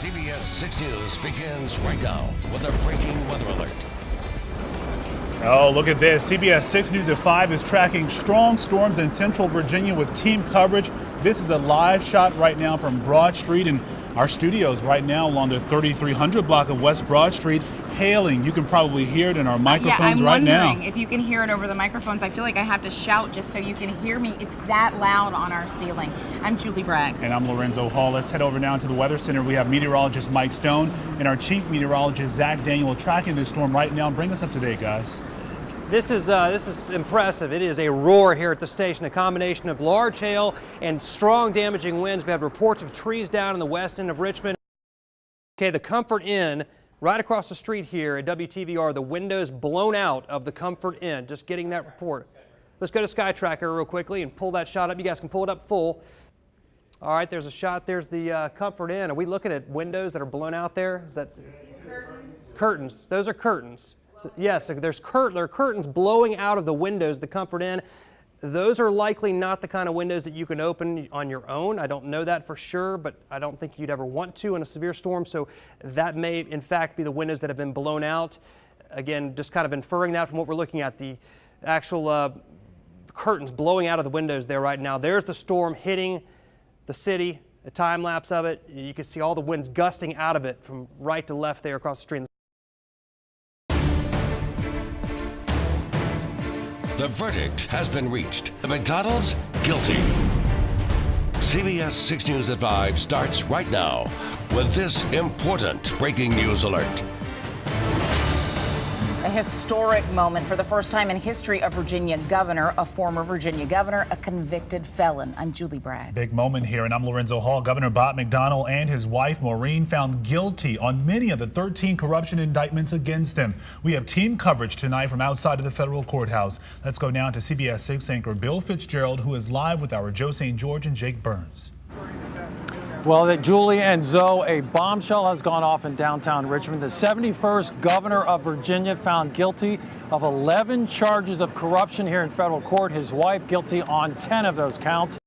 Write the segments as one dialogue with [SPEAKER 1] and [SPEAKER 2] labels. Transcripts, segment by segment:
[SPEAKER 1] CBS 6 News begins right now with a breaking weather alert.
[SPEAKER 2] Oh, look at this. CBS 6 News at 5 is tracking strong storms in central Virginia with team coverage. This is a live shot right now from Broad Street in our studios right now along the 3300 block of West Broad Street. Hailing. You can probably hear it in our microphones right now.
[SPEAKER 3] I'm wondering if you can hear it over the microphones. I feel like I have to shout just so you can hear me. It's that loud on our ceiling. I'm Julie Bragg.
[SPEAKER 2] And I'm Lorenzo Hall. Let's head over now to the Weather Center. We have meteorologist Mike Stone and our chief meteorologist Zach Daniel tracking this storm right now. Bring us up to date, guys.
[SPEAKER 4] This is impressive. It is a roar here at the station, a combination of large hail and strong damaging winds. We had reports of trees down in the west end of Richmond. Okay, the Comfort Inn right across the street here at WTVR, the windows blown out of the Comfort Inn. Just getting that report. Let's go to Sky Tracker real quickly and pull that shot up. You guys can pull it up full. All right, there's a shot. There's the Comfort Inn. Are we looking at windows that are blown out there? Is that curtains? Curtains. Those are curtains. So, yes, there are curtains blowing out of the windows of the Comfort Inn. Those are likely not the kind of windows that you can open on your own. I don't know that for sure, but I don't think you'd ever want to in a severe storm. So that may, in fact, be the windows that have been blown out. Again, just kind of inferring that from what we're looking at, the actual curtains blowing out of the windows there right now. There's the storm hitting the city, a time lapse of it. You can see all the winds gusting out of it from right to left there across the street.
[SPEAKER 1] The verdict has been reached. The McDonald's guilty. CBS 6 News at 5 starts right now with this important breaking news alert.
[SPEAKER 3] A historic moment for the first time in history. A Virginia governor, a former Virginia governor, a convicted felon. I'm Julie Bragg.
[SPEAKER 2] Big moment here, and I'm Lorenzo Hall. Governor Bob McDonnell and his wife Maureen found guilty on many of the 13 corruption indictments against them. We have team coverage tonight from outside of the federal courthouse. Let's go now to CBS 6 anchor Bill Fitzgerald, who is live with our Joe St. George and Jake Burns.
[SPEAKER 5] Well, Julie and Zoe, a bombshell has gone off in downtown Richmond. The 71st governor of Virginia found guilty of 11 charges of corruption here in federal court. His wife guilty on 10 of those counts.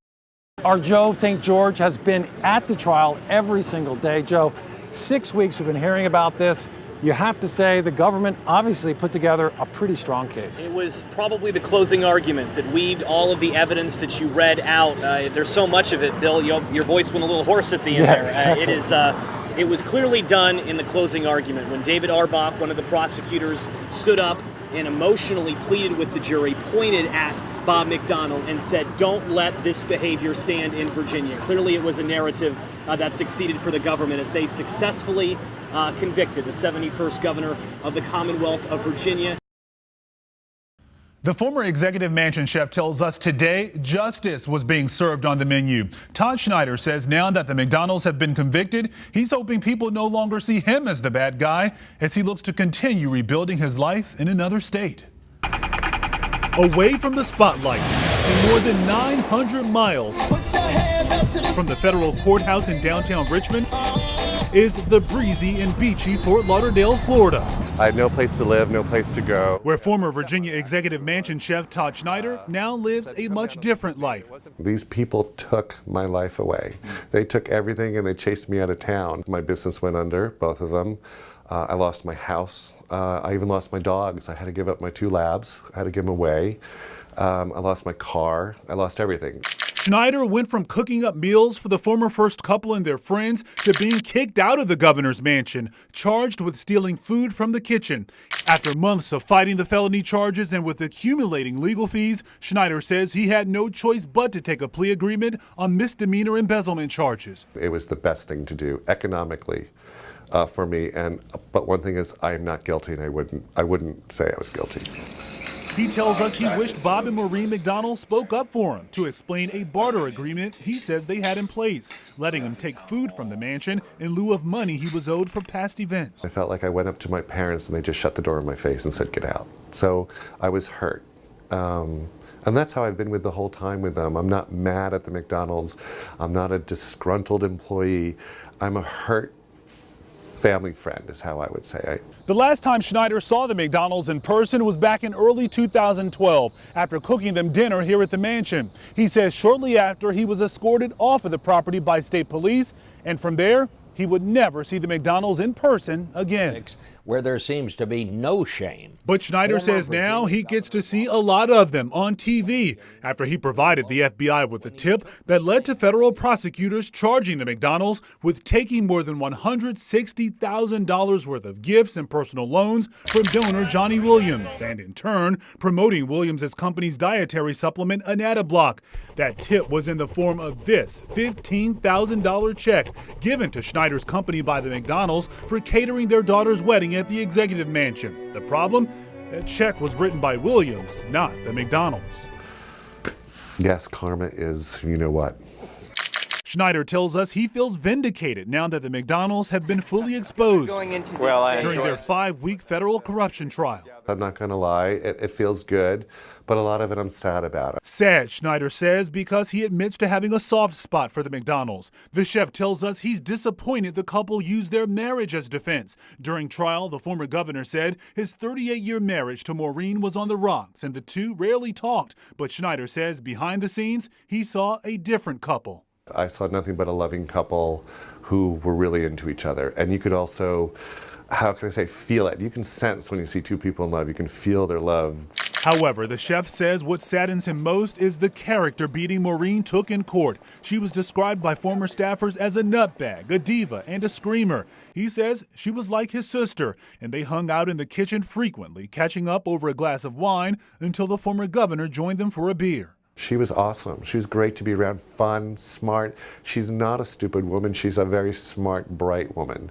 [SPEAKER 5] Our Joe St. George has been at the trial every single day. Joe, 6 weeks we've been hearing about this. You have to say the government obviously put together a pretty strong case.
[SPEAKER 6] It was probably the closing argument that weaved all of the evidence that you read out. There's so much of it, Bill. Your voice went a little hoarse at the end there. It was clearly done in the closing argument when David Arbach, one of the prosecutors, stood up and emotionally pleaded with the jury, pointed at Bob McDonnell and said, "Don't let this behavior stand in Virginia." Clearly it was a narrative that succeeded for the government as they successfully convicted the 71st governor of the Commonwealth of Virginia.
[SPEAKER 2] The former executive mansion chef tells us today justice was being served on the menu. Todd Schneider says now that the McDonald's have been convicted, he's hoping people no longer see him as the bad guy as he looks to continue rebuilding his life in another state. Away from the spotlight and more than 900 miles from the federal courthouse in downtown Richmond is the breezy and beachy Fort Lauderdale, Florida.
[SPEAKER 7] I had no place to live, no place to go.
[SPEAKER 2] Where former Virginia executive mansion chef Todd Schneider now lives a much different life.
[SPEAKER 7] These people took my life away. They took everything and they chased me out of town. My business went under, both of them. I lost my house. I even lost my dogs. I had to give up my 2 labs. I had to give them away. I lost my car. I lost everything.
[SPEAKER 2] Schneider went from cooking up meals for the former first couple and their friends to being kicked out of the governor's mansion, charged with stealing food from the kitchen. After months of fighting the felony charges and with accumulating legal fees, Schneider says he had no choice but to take a plea agreement on misdemeanor embezzlement charges.
[SPEAKER 7] It was the best thing to do economically for me. But one thing is, I am not guilty, and I wouldn't say I was guilty.
[SPEAKER 2] He tells us he wished Bob and Maureen McDonnell spoke up for him to explain a barter agreement he says they had in place, letting him take food from the mansion in lieu of money he was owed for past events.
[SPEAKER 7] I felt like I went up to my parents and they just shut the door in my face and said, "Get out." So I was hurt. And that's how I've been with the whole time with them. I'm not mad at the McDonald's. I'm not a disgruntled employee. I'm a hurt family friend is how I would say.
[SPEAKER 2] The last time Schneider saw the McDonald's in person was back in early 2012 after cooking them dinner here at the mansion. He says shortly after he was escorted off of the property by state police, and from there he would never see the McDonald's in person again.
[SPEAKER 8] Where there seems to be no shame.
[SPEAKER 2] But Schneider says now he gets to see a lot of them on TV after he provided the FBI with a tip that led to federal prosecutors charging the McDonald's with taking more than $160,000 worth of gifts and personal loans from donor Johnny Williams, and in turn promoting Williams' company's dietary supplement Anadablock. That tip was in the form of this $15,000 check given to Schneider's company by the McDonald's for catering their daughter's wedding at the executive mansion. The problem? That check was written by Williams, not the McDonald's.
[SPEAKER 7] Yes, karma is, you know what.
[SPEAKER 2] Schneider tells us he feels vindicated now that the McDonald's have been fully exposed during their 5-week federal corruption trial.
[SPEAKER 7] I'm not going to lie, it feels good, but a lot of it I'm sad about.
[SPEAKER 2] Sad, Schneider says, because he admits to having a soft spot for the McDonald's. The chef tells us he's disappointed the couple used their marriage as defense. During trial, the former governor said his 38-year marriage to Maureen was on the rocks and the two rarely talked. But Schneider says behind the scenes, he saw a different couple.
[SPEAKER 7] I saw nothing but a loving couple who were really into each other. And you could also, how can I say, feel it. You can sense when you see two people in love. You can feel their love.
[SPEAKER 2] However, the chef says what saddens him most is the character beating Maureen took in court. She was described by former staffers as a nutbag, a diva, and a screamer. He says she was like his sister, and they hung out in the kitchen frequently, catching up over a glass of wine until the former governor joined them for a beer.
[SPEAKER 7] She was awesome. She was great to be around, fun, smart. She's not a stupid woman. She's a very smart, bright woman.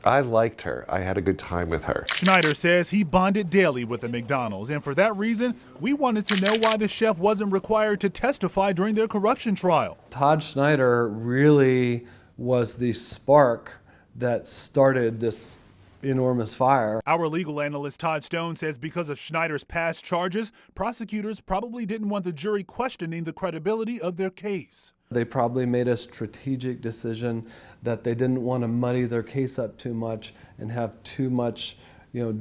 [SPEAKER 7] I liked her. I had a good time with her.
[SPEAKER 2] Schneider says he bonded daily with the McDonald's, and for that reason, we wanted to know why the chef wasn't required to testify during their corruption trial.
[SPEAKER 9] Todd Schneider really was the spark that started this enormous fire.
[SPEAKER 2] Our legal analyst Todd Stone says because of Schneider's past charges, prosecutors probably didn't want the jury questioning the credibility of their case.
[SPEAKER 9] They probably made a strategic decision that they didn't want to muddy their case up too much and have too much,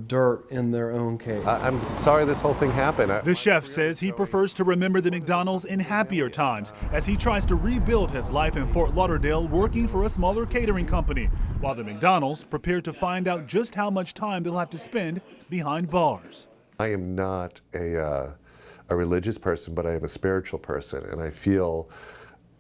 [SPEAKER 9] dirt in their own case.
[SPEAKER 7] I'm sorry this whole thing happened.
[SPEAKER 2] The chef says he prefers to remember the McDonald's in happier times as he tries to rebuild his life in Fort Lauderdale working for a smaller catering company, while the McDonald's prepared to find out just how much time they'll have to spend behind bars.
[SPEAKER 7] I am not a religious person, but I am a spiritual person, and I feel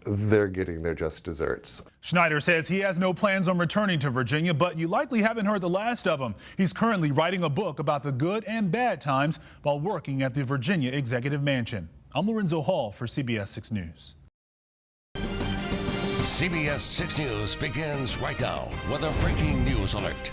[SPEAKER 7] they're getting their just desserts.
[SPEAKER 2] Schneider says he has no plans on returning to Virginia, but you likely haven't heard the last of him. He's currently writing a book about the good and bad times while working at the Virginia Executive Mansion. I'm Lorenzo Hall for CBS 6 News.
[SPEAKER 1] CBS 6 News begins right now with a breaking news alert.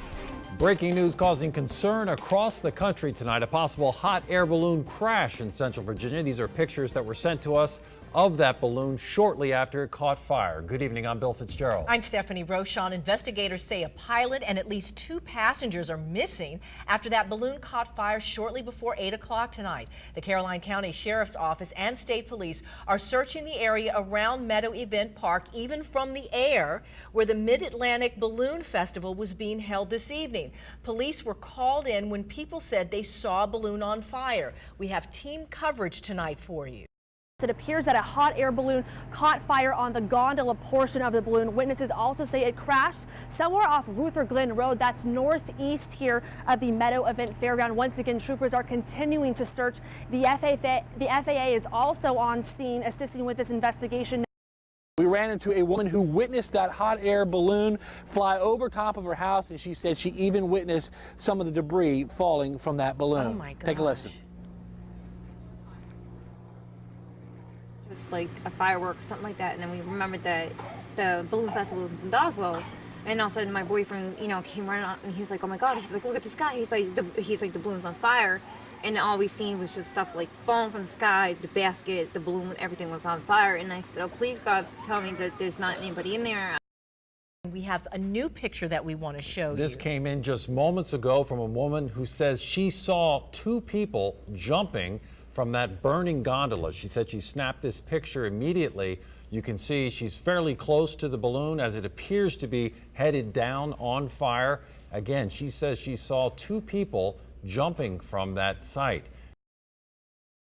[SPEAKER 5] Breaking news causing concern across the country tonight. A possible hot air balloon crash in central Virginia. These are pictures that were sent to us of that balloon shortly after it caught fire. Good evening, I'm Bill Fitzgerald.
[SPEAKER 10] I'm Stephanie Rochon. Investigators say a pilot and at least 2 passengers are missing after that balloon caught fire shortly before 8 o'clock tonight. The Caroline County Sheriff's Office and State Police are searching the area around Meadow Event Park, even from the air, where the Mid-Atlantic Balloon Festival was being held this evening. Police were called in when people said they saw a balloon on fire. We have team coverage tonight for you.
[SPEAKER 11] It appears that a hot air balloon caught fire on the gondola portion of the balloon. Witnesses also say it crashed somewhere off Ruther Glen Road. That's northeast here of the Meadow Event Fairground. Once again, troopers are continuing to search. The FAA is also on scene assisting with this investigation.
[SPEAKER 12] We ran into a woman who witnessed that hot air balloon fly over top of her house, and she said she even witnessed some of the debris falling from that balloon.
[SPEAKER 10] Oh my God.
[SPEAKER 12] Take a listen.
[SPEAKER 13] Just like a firework or something like that, and then we remembered that the balloon festival was in Doswell, and all of a sudden my boyfriend, came running out, and he's like, "Oh my God!" He's like, "Look at the sky!" He's like, "The balloon's on fire," and all we seen was just stuff like falling from the sky, the basket, the balloon, everything was on fire. And I said, "Oh, please God, tell me that there's not anybody in there."
[SPEAKER 10] We have a new picture that we want to show you.
[SPEAKER 5] This came in just moments ago from a woman who says she saw 2 people jumping from that burning gondola. She said she snapped this picture immediately. You can see she's fairly close to the balloon as it appears to be headed down on fire. Again, she says she saw 2 people jumping from that site.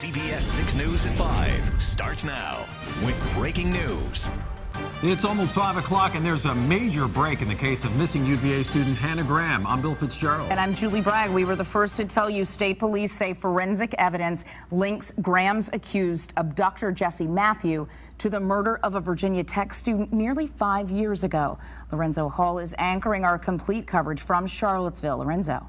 [SPEAKER 14] CBS 6 News at 5 starts now with breaking news. It's almost 5 o'clock and there's a major break in the case of missing UVA student Hannah Graham. I'm Bill Fitzgerald.
[SPEAKER 3] And I'm Julie Bragg. We were the first to tell you state police say forensic evidence links Graham's accused abductor Jesse Matthew to the murder of a Virginia Tech student nearly 5 years ago. Lorenzo Hall is anchoring our complete coverage from Charlottesville. Lorenzo.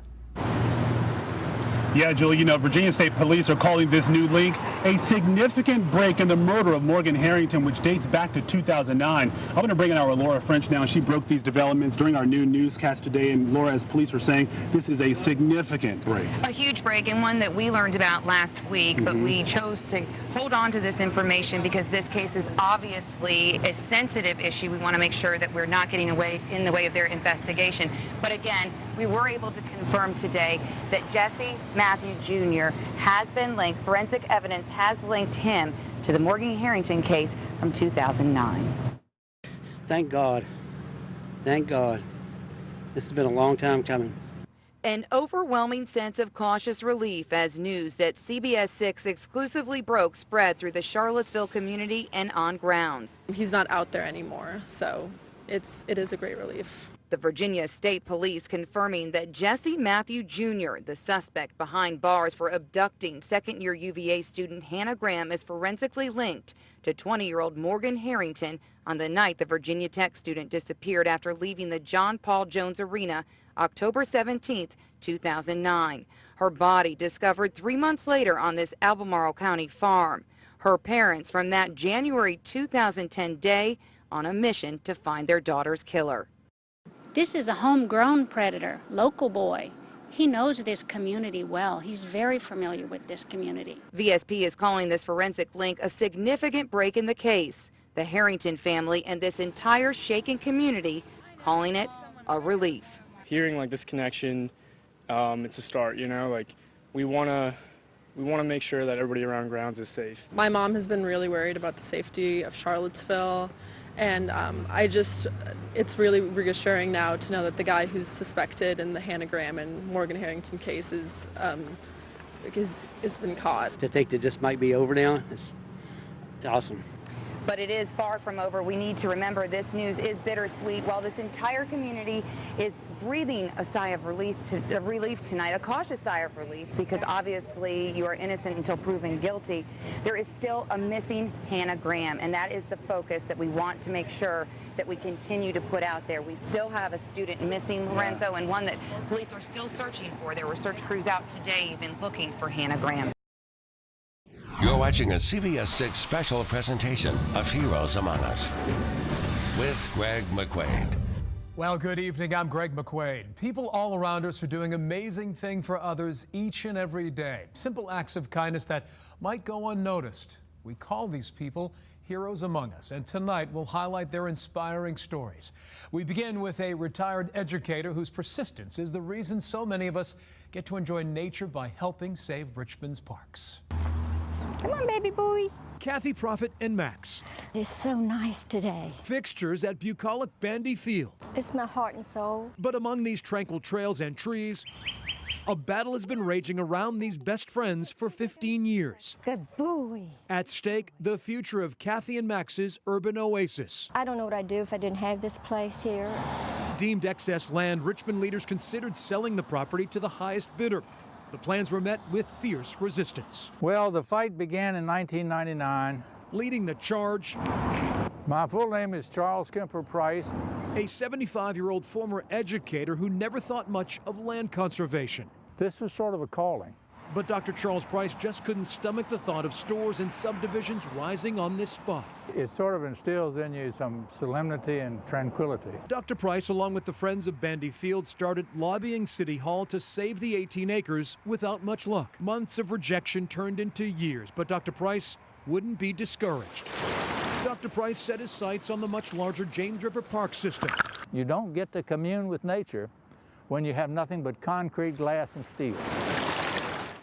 [SPEAKER 2] Yeah, Julie, Virginia State Police are calling this new link a significant break in the murder of Morgan Harrington, which dates back to 2009. I'm going to bring in our Laura French now. She broke these developments during our new newscast today. And Laura, as police are saying, this is a significant break.
[SPEAKER 15] A huge break, and one that we learned about last week, but we chose to hold on to this information because this case is obviously a sensitive issue. We want to make sure that we're not getting in the way of their investigation. But again, we were able to confirm today that Jesse Matthew Jr. has been linked, forensic evidence has linked him to the Morgan Harrington case from 2009.
[SPEAKER 16] Thank God. Thank God. This has been a long time coming.
[SPEAKER 15] An overwhelming sense of cautious relief as news that CBS 6 exclusively broke spread through the Charlottesville community and on grounds.
[SPEAKER 17] He's not out there anymore, so it is a great relief.
[SPEAKER 15] The Virginia State Police confirming that Jesse Matthew Jr., the suspect behind bars for abducting second-year UVA student Hannah Graham, is forensically linked to 20-year-old Morgan Harrington on the night the Virginia Tech student disappeared after leaving the John Paul Jones Arena October 17, 2009. Her body discovered 3 months later on this Albemarle County farm. Her parents from that January 2010 day on a mission to find their daughter's killer.
[SPEAKER 18] This is a homegrown predator, local boy. He knows this community well. He's very familiar with this community.
[SPEAKER 15] VSP is calling this forensic link a significant break in the case. The Harrington family and this entire shaken community calling it a relief.
[SPEAKER 19] Hearing like this connection, it's a start, we want to make sure that everybody around grounds is safe.
[SPEAKER 17] My mom has been really worried about the safety of Charlottesville, and it's really reassuring now to know that the guy who's suspected in the Hannah Graham and Morgan Harrington cases has been caught.
[SPEAKER 16] To think that this might be over now, it's awesome.
[SPEAKER 15] But it is far from over. We need to remember this news is bittersweet. While this entire community is breathing a sigh of relief tonight, a cautious sigh of relief, because obviously you are innocent until proven guilty, there is still a missing Hannah Graham, and that is the focus that we want to make sure that we continue to put out there. We still have a student missing, Lorenzo, and one that police are still searching for. There were search crews out today even looking for Hannah Graham.
[SPEAKER 1] You're watching a CBS 6 special presentation of Heroes Among Us with Greg McQuaid.
[SPEAKER 20] Well, good evening. I'm Greg McQuaid. People all around us are doing amazing things for others each and every day. Simple acts of kindness that might go unnoticed. We call these people Heroes Among Us, and tonight we'll highlight their inspiring stories. We begin with a retired educator whose persistence is the reason so many of us get to enjoy nature by helping save Richmond's parks.
[SPEAKER 21] Come on, baby boy.
[SPEAKER 22] Kathy Prophet and Max.
[SPEAKER 21] It's so nice today.
[SPEAKER 22] Fixtures at bucolic Bandy Field.
[SPEAKER 21] It's my heart and soul.
[SPEAKER 22] But among these tranquil trails and trees, a battle has been raging around these best friends for 15 years.
[SPEAKER 21] Good boy.
[SPEAKER 22] At stake, the future of Kathy and Max's urban oasis.
[SPEAKER 21] I don't know what I'd do if I didn't have this place here.
[SPEAKER 22] Deemed excess land, Richmond leaders considered selling the property to the highest bidder. The plans were met with fierce resistance.
[SPEAKER 23] Well, the fight began in 1999.
[SPEAKER 22] Leading the charge,
[SPEAKER 23] my full name is Charles Kemper Price.
[SPEAKER 22] A 75-year-old former educator who never thought much of land conservation.
[SPEAKER 23] This was sort of a calling.
[SPEAKER 22] But Dr. Charles Price just couldn't stomach the thought of stores and subdivisions rising on this spot.
[SPEAKER 23] It sort of instills in you some solemnity and tranquility.
[SPEAKER 22] Dr. Price, along with the Friends of Bandy Field, started lobbying City Hall to save the 18 acres without much luck. Months of rejection turned into years, but Dr. Price wouldn't be discouraged. Dr. Price set his sights on the much larger James River Park system.
[SPEAKER 23] You don't get to commune with nature when you have nothing but concrete, glass, and steel.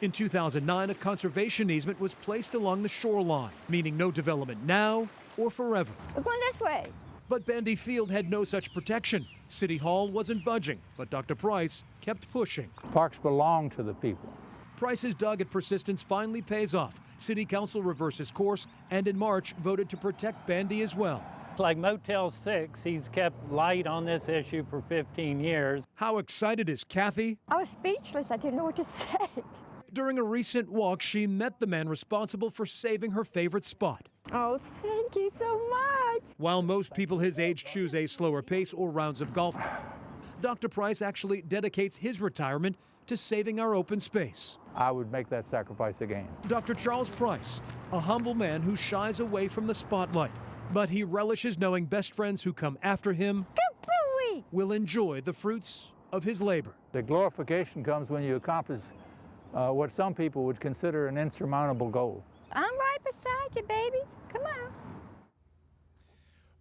[SPEAKER 22] In 2009, a conservation easement was placed along the shoreline, meaning no development now or forever.
[SPEAKER 21] We're going this way.
[SPEAKER 22] But Bandy Field had no such protection. City Hall wasn't budging, but Dr. Price kept pushing.
[SPEAKER 23] Parks belong to the people.
[SPEAKER 22] Price's dogged persistence finally pays off. City Council reverses course and in March voted to protect Bandy as well.
[SPEAKER 4] Like Motel 6, he's kept light on this issue for 15 years.
[SPEAKER 22] How excited is Kathy?
[SPEAKER 21] I was speechless. I didn't know what to say.
[SPEAKER 22] During a recent walk, she met the man responsible for saving her favorite spot.
[SPEAKER 21] Oh, thank you so much.
[SPEAKER 22] While most people his age choose a slower pace or rounds of golf, Dr. Price actually dedicates his retirement to saving our open space.
[SPEAKER 23] I would make that sacrifice again.
[SPEAKER 22] Dr. Charles Price, a humble man who shies away from the spotlight, but he relishes knowing best friends who come after him will enjoy the fruits of his labor.
[SPEAKER 23] The glorification comes when you accomplish what some people would consider an insurmountable goal.
[SPEAKER 21] I'm right beside you, baby. Come on.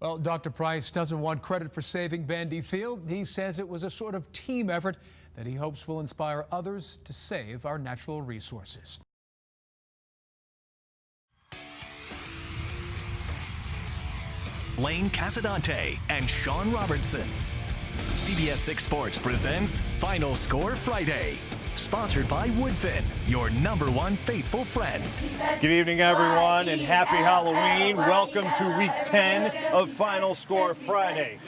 [SPEAKER 20] Well, Dr. Price doesn't want credit for saving Bandy Field. He says it was a sort of team effort that he hopes will inspire others to save our natural resources.
[SPEAKER 6] Lane Casadante and Sean Robertson. CBS 6 Sports presents Final Score Friday. Sponsored by Woodfin, your #1 faithful friend.
[SPEAKER 8] Good evening, everyone, and happy Halloween. Welcome to week 10 of Final Score Friday.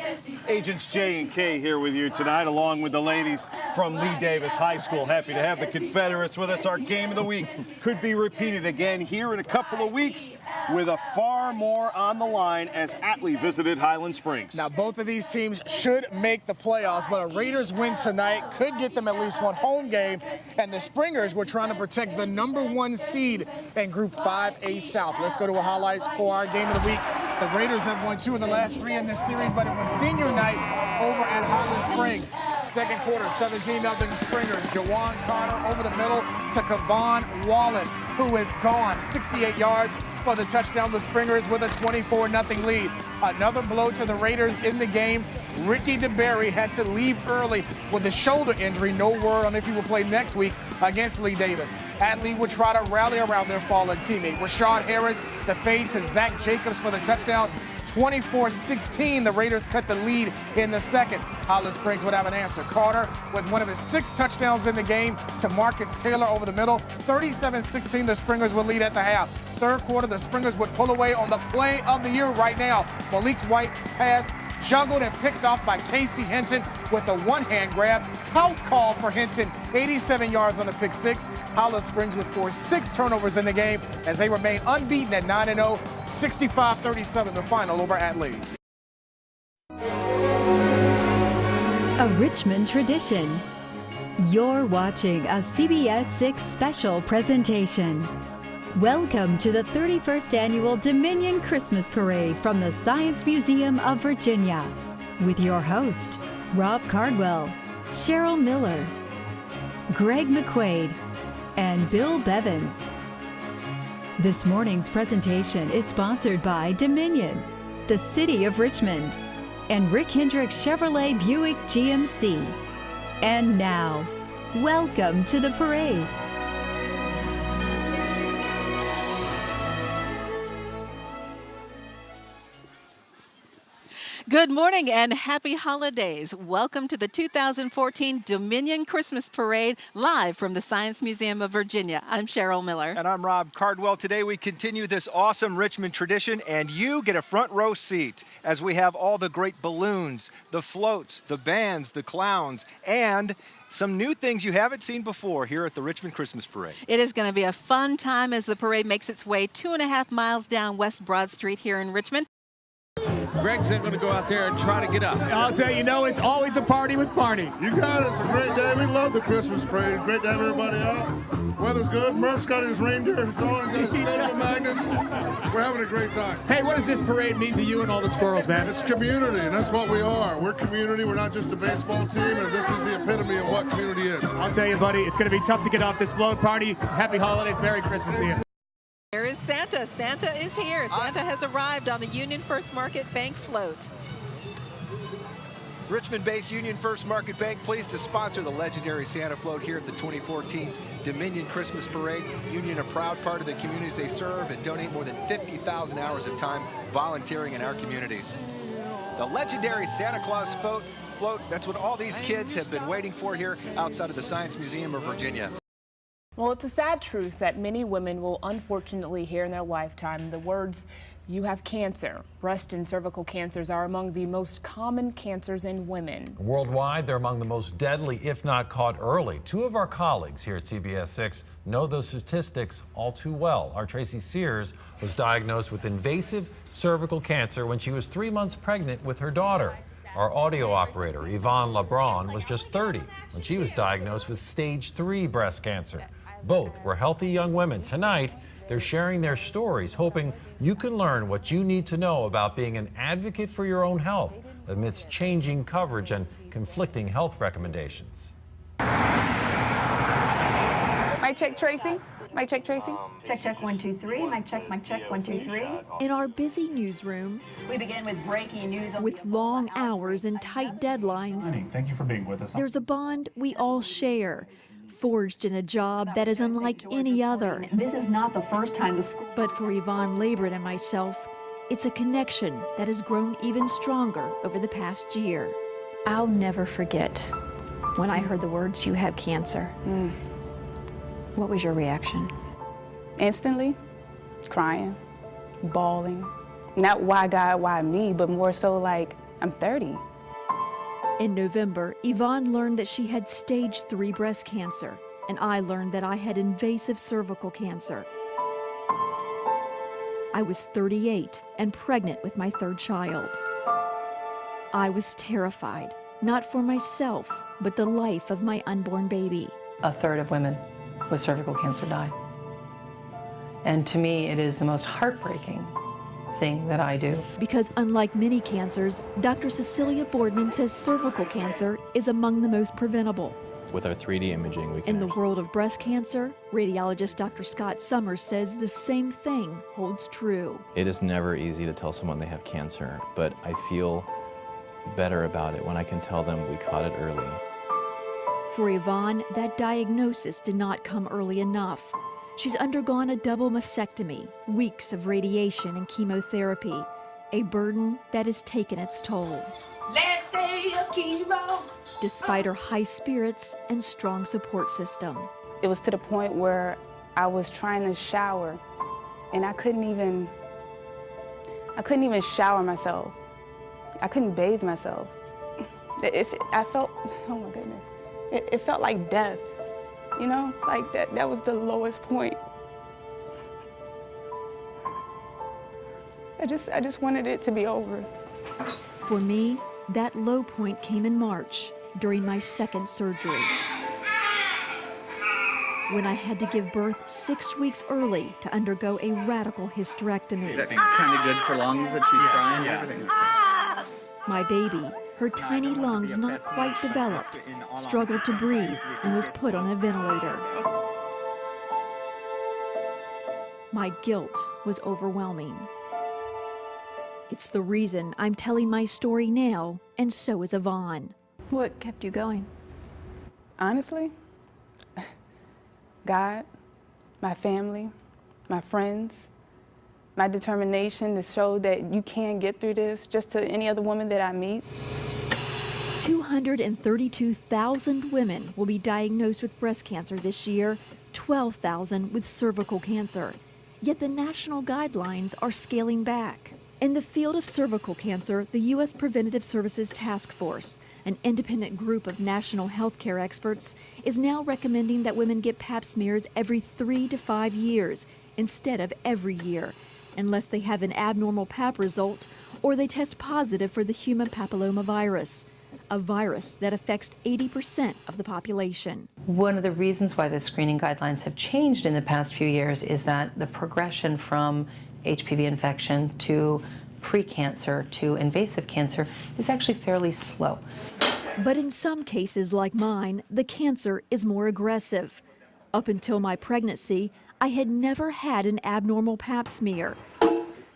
[SPEAKER 8] Agents J and K here with you tonight, along with the ladies from Lee Davis High School. Happy to have the Confederates with us. Our game of the week could be repeated again here in a couple of weeks with a far more on the line as Atlee visited Highland Springs.
[SPEAKER 24] Now, both of these teams should make the playoffs, but a Raiders win tonight could get them at least one home game. And the Springers were trying to protect the #1 seed in Group 5A South. Let's go to a highlights for our game of the week. The Raiders have won 2 of the last 3 in this series, but it was senior night over at Highland Springs. Second quarter, 17-0 Springers. Jawan Carter over the middle to Kavon Wallace, who is gone. 68 yards for the touchdown. The Springers with a 24-0 lead. Another blow to the Raiders in the game. Ricky DeBerry had to leave early with a shoulder injury. No word on if he will play next week against Lee Davis. Atlee would try to rally around their fallen teammate. Rashad Harris, the fade to Zach Jacobs for the touchdown. 24-16, the Raiders cut the lead in the second. Highland Springs would have an answer. Carter with one of his 6 touchdowns in the game to Marcus Taylor over the middle. 37-16, the Springers would lead at the half. Third quarter, the Springers would pull away on the play of the year right now. Malik White's pass juggled and picked off by Casey Hinton with a one-hand grab. House call for Hinton, 87 yards on the pick 6. Highland Springs would force 6 turnovers in the game as they remain unbeaten at 9-0, 65-37 the final over Atlee.
[SPEAKER 25] A Richmond tradition. You're watching a CBS 6 special presentation. Welcome to the 31st Annual Dominion Christmas Parade from the Science Museum of Virginia with your host, Rob Cardwell, Cheryl Miller, Greg McQuaid, and Bill Bevins. This morning's presentation is sponsored by Dominion, the City of Richmond, and Rick Hendricks Chevrolet Buick GMC. And now, welcome to the parade.
[SPEAKER 26] Good morning and happy holidays. Welcome to the 2014 Dominion Christmas Parade, live from the Science Museum of Virginia. I'm Cheryl Miller.
[SPEAKER 27] And I'm Rob Cardwell. Today we continue this awesome Richmond tradition, and you get a front row seat as we have all the great balloons, the floats, the bands, the clowns, and some new things you haven't seen before here at the Richmond Christmas Parade.
[SPEAKER 26] It is going to be a fun time as the parade makes its way 2.5 miles down West Broad Street here in Richmond.
[SPEAKER 28] Greg's going to go out there and try to get up.
[SPEAKER 29] I'll tell you, it's always a party with Barney.
[SPEAKER 30] You got it. It's a great day. We love the Christmas parade. Great to have everybody out. Weather's good. Murph's got his reindeer. It's always got his special magnets. We're having a great time.
[SPEAKER 29] Hey, what does this parade mean to you and all the squirrels, man?
[SPEAKER 30] It's community, and that's what we are. We're community. We're not just a baseball team, and this is the epitome of what community is.
[SPEAKER 29] I'll tell you, buddy, it's going to be tough to get off this float. Party. Happy holidays. Merry Christmas to you.
[SPEAKER 26] There is Santa. Santa is here. Santa has arrived on the Union First Market Bank float.
[SPEAKER 27] Richmond-based Union First Market Bank pleased to sponsor the legendary Santa float here at the 2014 Dominion Christmas Parade. Union, a proud part of the communities they serve, and donate more than 50,000 hours of time volunteering in our communities. The legendary Santa Claus float, that's what all these kids have been waiting for here outside of the Science Museum of Virginia.
[SPEAKER 2] Well, it's a sad truth that many women will unfortunately hear in their lifetime. The words, "You have cancer." Breast and cervical cancers are among the most common cancers in women.
[SPEAKER 3] Worldwide, they're among the most deadly if not caught early. Two of our colleagues here at CBS 6 know those statistics all too well. Our Tracy Sears was diagnosed with invasive cervical cancer when she was 3 months pregnant with her daughter. Our audio operator, Yvonne LeBron, was just 30 when she was diagnosed with stage 3 breast cancer. Both were healthy young women. Tonight, they're sharing their stories, hoping you can learn what you need to know about being an advocate for your own health amidst changing coverage and conflicting health recommendations.
[SPEAKER 5] Mic check, Tracy. Mic check, Tracy.
[SPEAKER 7] Check, check, 1, 2, 3. Mic check, 1, 2, 3.
[SPEAKER 9] In our busy newsroom,
[SPEAKER 7] We begin with breaking news.
[SPEAKER 9] with long hours and tight deadlines,
[SPEAKER 10] Thank you for being with us.
[SPEAKER 9] there's a bond we all share, forged in a job that is unlike any other.
[SPEAKER 7] This is not the first time the school.
[SPEAKER 9] But for Yvonne Labrit and myself, it's a connection that has grown even stronger over the past year.
[SPEAKER 11] I'll never forget when I heard the words, "You have cancer." What was your reaction?
[SPEAKER 5] Instantly, crying, bawling. Not why God, why me, but more so like, I'm 30.
[SPEAKER 9] In November, Yvonne learned that she had stage 3 breast cancer, and I learned that I had invasive cervical cancer. I was 38 and pregnant with my 3rd child. I was terrified, not for myself, but the life of my unborn baby.
[SPEAKER 12] A third of women with cervical cancer die. And to me, it is the most heartbreaking thing that I do.
[SPEAKER 9] Because unlike many cancers, Dr. Cecilia Boardman says cervical cancer is among the most preventable.
[SPEAKER 13] With our 3D imaging, we can.
[SPEAKER 9] In the world of breast cancer, radiologist Dr. Scott Summers says the same thing holds true.
[SPEAKER 13] It is never easy to tell someone they have cancer, but I feel better about it when I can tell them we caught it early.
[SPEAKER 9] For Yvonne, that diagnosis did not come early enough. She's undergone a double mastectomy, weeks of radiation and chemotherapy, a burden that has taken its toll.
[SPEAKER 7] Last day of chemo.
[SPEAKER 9] Despite her high spirits and strong support system.
[SPEAKER 5] It was to the point where I was trying to shower and I couldn't even shower myself. I couldn't bathe myself. I felt, oh my goodness. It felt like death, you know, like that was the lowest point. I just wanted it to be over.
[SPEAKER 9] For me, that low point came in March during my 2nd surgery, when I had to give birth 6 weeks early to undergo a radical hysterectomy.
[SPEAKER 14] That kind of good for lungs that she's crying and everything.
[SPEAKER 9] My baby, her tiny lungs not quite developed, struggled to breathe and was put on a ventilator. My guilt was overwhelming. It's the reason I'm telling my story now, and so is Yvonne.
[SPEAKER 11] What kept you going?
[SPEAKER 5] Honestly, God, my family, my friends, my determination to show that you can get through this, just to any other woman that I meet.
[SPEAKER 9] 232,000 women will be diagnosed with breast cancer this year, 12,000 with cervical cancer. Yet the national guidelines are scaling back. In the field of cervical cancer, the U.S. Preventative Services Task Force, an independent group of national healthcare experts, is now recommending that women get pap smears every 3 to 5 years instead of every year, unless they have an abnormal pap result or they test positive for the human papillomavirus, a virus that affects 80% of the population.
[SPEAKER 12] One of the reasons why the screening guidelines have changed in the past few years is that the progression from HPV infection to precancer to invasive cancer is actually fairly slow.
[SPEAKER 9] But in some cases like mine, the cancer is more aggressive. Up until my pregnancy, I had never had an abnormal pap smear.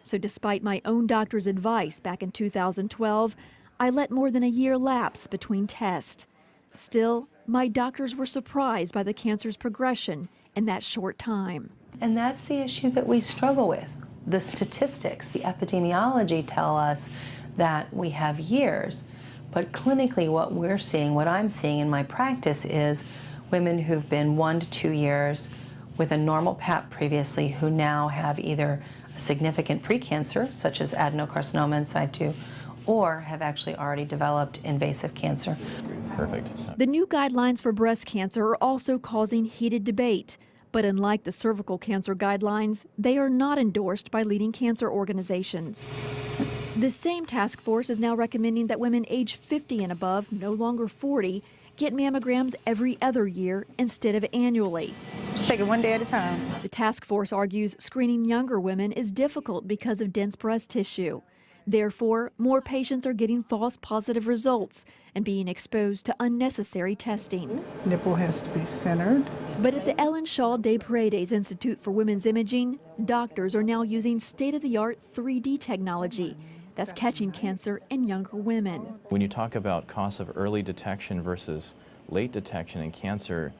[SPEAKER 9] So despite my own doctor's advice back in 2012, I let more than a year lapse between tests. Still, my doctors were surprised by the cancer's progression in that short time.
[SPEAKER 12] And that's the issue that we struggle with. The statistics, the epidemiology tell us that we have years, but clinically what we're seeing, what I'm seeing in my practice is women who've been 1 to 2 years with a normal Pap previously who now have either a significant precancer, such as adenocarcinoma inside 2, or have actually already developed invasive cancer.
[SPEAKER 13] Perfect.
[SPEAKER 9] The new guidelines for breast cancer are also causing heated debate. But unlike the cervical cancer guidelines, they are not endorsed by leading cancer organizations. The same task force is now recommending that women age 50 and above, no longer 40, get mammograms every other year instead of annually.
[SPEAKER 5] Just take it one day at a time.
[SPEAKER 9] The task force argues screening younger women is difficult because of dense breast tissue. Therefore, more patients are getting false positive results and being exposed to unnecessary testing.
[SPEAKER 1] Nipple has to be centered.
[SPEAKER 9] But at the Ellen Shaw de Paredes Institute for Women's Imaging, doctors are now using state-of-the-art 3D technology that's catching cancer in younger women.
[SPEAKER 13] When you talk about costs of early detection versus late detection in cancer,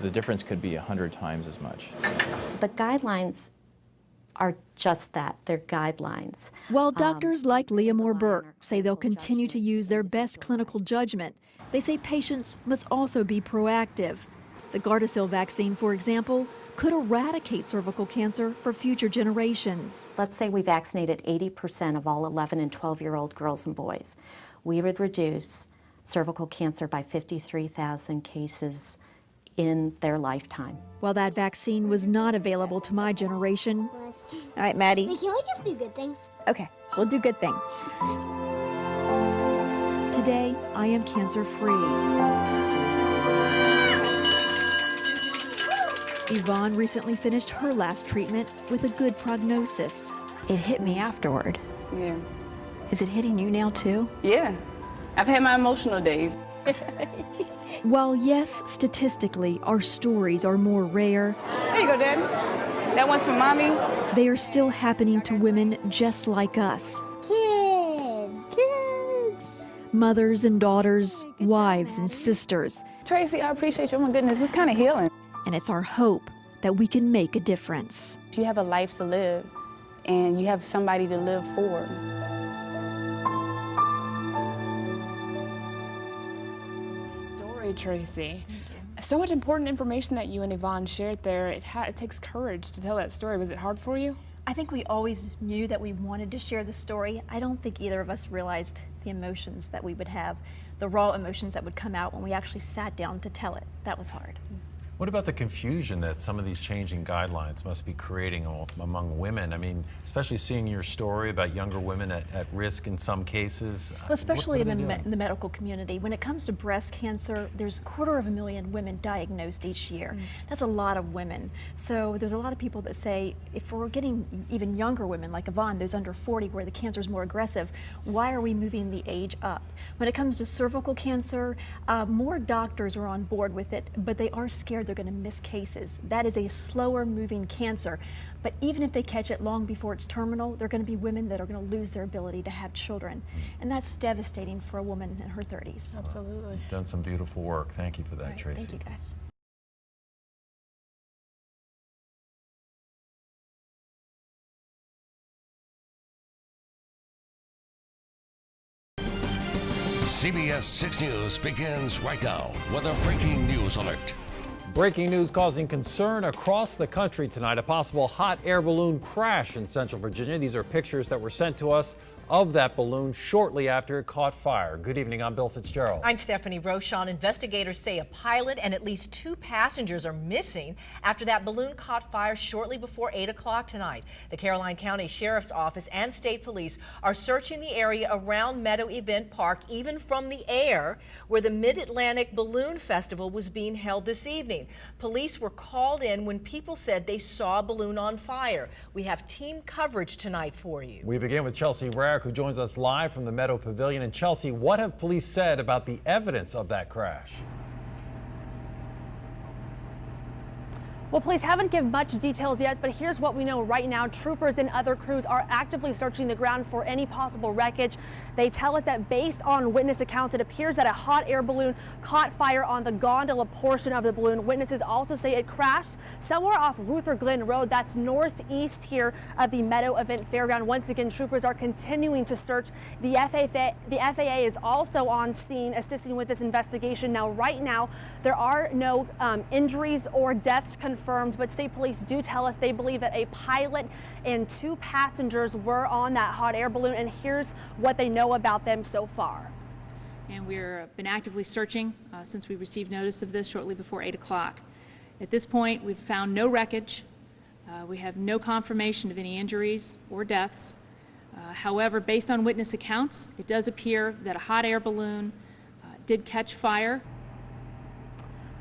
[SPEAKER 13] the difference could be 100 times as much.
[SPEAKER 4] The guidelines are just that, they're guidelines.
[SPEAKER 9] While doctors like Leah Moore-Burke say they'll continue to use their best clinical judgment, they say patients must also be proactive. The Gardasil vaccine, for example, could eradicate cervical cancer for future generations.
[SPEAKER 4] Let's say we vaccinated 80% of all 11 and 12-year-old girls and boys. We would reduce cervical cancer by 53,000 cases in their lifetime.
[SPEAKER 9] While that vaccine was not available to my generation.
[SPEAKER 21] All right, Maddie. Hey, can we just do good things?
[SPEAKER 9] Okay, we'll do good thing. Today, I am cancer-free. Yvonne recently finished her last treatment with a good prognosis.
[SPEAKER 11] It hit me afterward.
[SPEAKER 5] Yeah.
[SPEAKER 11] Is it hitting you now too?
[SPEAKER 5] Yeah. I've had my emotional days.
[SPEAKER 9] While yes, statistically, our stories are more rare.
[SPEAKER 5] There you go, Daddy. That one's for Mommy.
[SPEAKER 9] They are still happening to women just like us.
[SPEAKER 21] Kids.
[SPEAKER 9] Mothers and daughters, wives and sisters.
[SPEAKER 5] Tracy, I appreciate you. Oh my goodness, it's kind of healing.
[SPEAKER 9] And it's our hope that we can make a difference.
[SPEAKER 5] You have a life to live, and you have somebody to live for.
[SPEAKER 2] Story, Tracy. So much important information that you and Yvonne shared there. It takes courage to tell that story. Was it hard for you?
[SPEAKER 10] I think we always knew that we wanted to share the story. I don't think either of us realized the emotions that we would have, the raw emotions that would come out when we actually sat down to tell it. That was hard.
[SPEAKER 3] What about the confusion that some of these changing guidelines must be creating among women? I mean, especially seeing your story about younger women at risk in some cases.
[SPEAKER 10] Well, especially in the medical community. When it comes to breast cancer, there's 250,000 women diagnosed each year. That's a lot of women. So there's a lot of people that say, if we're getting even younger women, like Yvonne, those under 40 where the cancer is more aggressive, why are we moving the age up? When it comes to cervical cancer, more doctors are on board with it, but they are scared they're going to miss cases. That is a slower moving cancer, but even if they catch it long before it's terminal, there are going to be women that are going to lose their ability to have children, and that's devastating for a woman in her 30s.
[SPEAKER 2] Absolutely.
[SPEAKER 3] You've done some beautiful work. Thank you for that, Tracy.
[SPEAKER 10] Thank you, guys.
[SPEAKER 15] CBS 6 News begins right now with a breaking news alert.
[SPEAKER 3] Breaking news causing concern across the country tonight. A possible hot air balloon crash in Central Virginia. These are pictures that were sent to us of that balloon shortly after it caught fire. Good evening, I'm Bill Fitzgerald.
[SPEAKER 16] I'm Stephanie Rochon. Investigators say a pilot and at least 2 passengers are missing after that balloon caught fire shortly before 8 o'clock tonight. The Caroline County Sheriff's Office and State Police are searching the area around Meadow Event Park, even from the air, where the Mid-Atlantic Balloon Festival was being held this evening. Police were called in when people said they saw a balloon on fire. We have team coverage tonight for you.
[SPEAKER 3] We begin with Chelsea Rarick, who joins us live from the Meadow Pavilion. And Chelsea, what have police said about the evidence of that crash?
[SPEAKER 6] Well, police haven't given much details yet, but here's what we know right now. Troopers and other crews are actively searching the ground for any possible wreckage. They tell us that based on witness accounts, it appears that a hot air balloon caught fire on the gondola portion of the balloon. Witnesses also say it crashed somewhere off Ruther Glen Road. That's northeast here of the Meadow Event Fairground. Once again, troopers are continuing to search. The FAA is also on scene assisting with this investigation. Now, right now, there are no injuries or deaths confirmed, but state police do tell us they believe that a pilot and 2 passengers were on that hot air balloon, and here's what they know about them so far.
[SPEAKER 8] And we've been actively searching since we received notice of this shortly before 8 o'clock. At this point, we've found no wreckage. We have no confirmation of any injuries or deaths. However, based on witness accounts, it does appear that a hot air balloon did catch fire.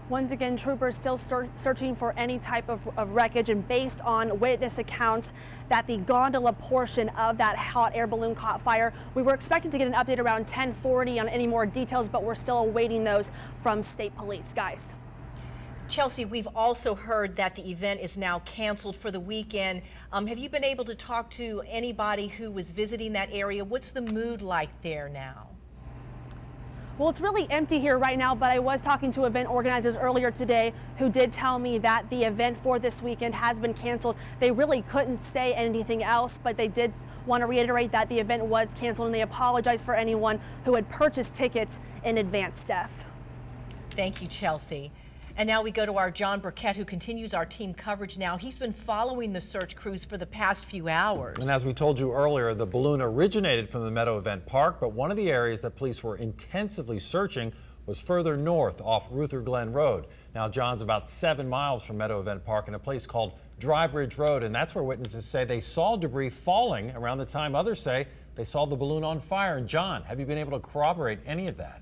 [SPEAKER 6] Once again, troopers still searching for any type of wreckage, and based on witness accounts that the gondola portion of that hot air balloon caught fire. We were expecting to get an update around 10:40 on any more details, but we're still awaiting those from state police. Guys.
[SPEAKER 16] Chelsea, we've also heard that the event is now canceled for the weekend. Have you been able to talk to anybody who was visiting that area? What's the mood like there now?
[SPEAKER 6] Well, it's really empty here right now, but I was talking to event organizers earlier today who did tell me that the event for this weekend has been canceled. They really couldn't say anything else, but they did want to reiterate that the event was canceled, and they apologize for anyone who had purchased tickets in advance, Steph.
[SPEAKER 16] Thank you, Chelsea. And now we go to our John Burkett, who continues our team coverage now. He's been following the search crews for the past few hours.
[SPEAKER 3] And as we told you earlier, the balloon originated from the Meadow Event Park, but one of the areas that police were intensively searching was further north off Ruther Glen Road. Now, John's about 7 miles from Meadow Event Park in a place called Dry Bridge Road, and that's where witnesses say they saw debris falling around the time others say they saw the balloon on fire. And John, have you been able to corroborate any of that?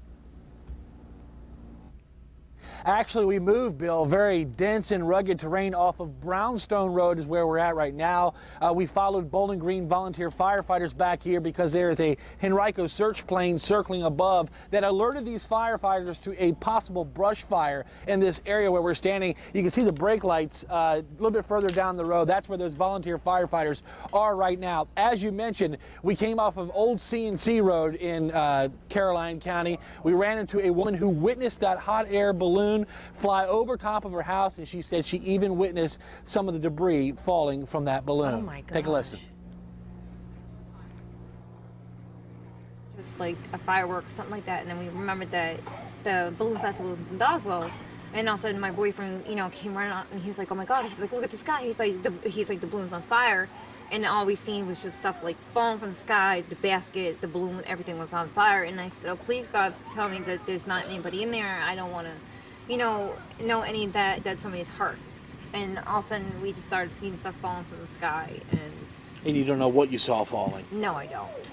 [SPEAKER 17] Actually, we moved, Bill. Very dense and rugged terrain off of Brownstone Road is where we're at right now. We followed Bowling Green volunteer firefighters back here because there is a Henrico search plane circling above that alerted these firefighters to a possible brush fire in this area where we're standing. You can see the brake lights a little bit further down the road. That's where those volunteer firefighters are right now. As you mentioned, we came off of Old C&C Road in Caroline County. We ran into a woman who witnessed that hot air balloon fly over top of her house, and she said she even witnessed some of the debris falling from that balloon.
[SPEAKER 16] Oh my gosh.
[SPEAKER 17] Take a listen.
[SPEAKER 18] Just like a firework or something like that, and then we remembered that the balloon festival was in Doswell, and all of a sudden my boyfriend, came running out, and he's like, "Oh my God!" He's like, "Look at the sky!" He's like, "The balloon's on fire." And all we seen was just stuff like falling from the sky, the basket, the balloon, everything was on fire. And I said, "Oh, please God, tell me that there's not anybody in there. I don't want to, know any of that somebody's hurt." And all of a sudden we just started seeing stuff falling from the sky.
[SPEAKER 17] And you don't know what you saw falling?
[SPEAKER 18] No, I don't.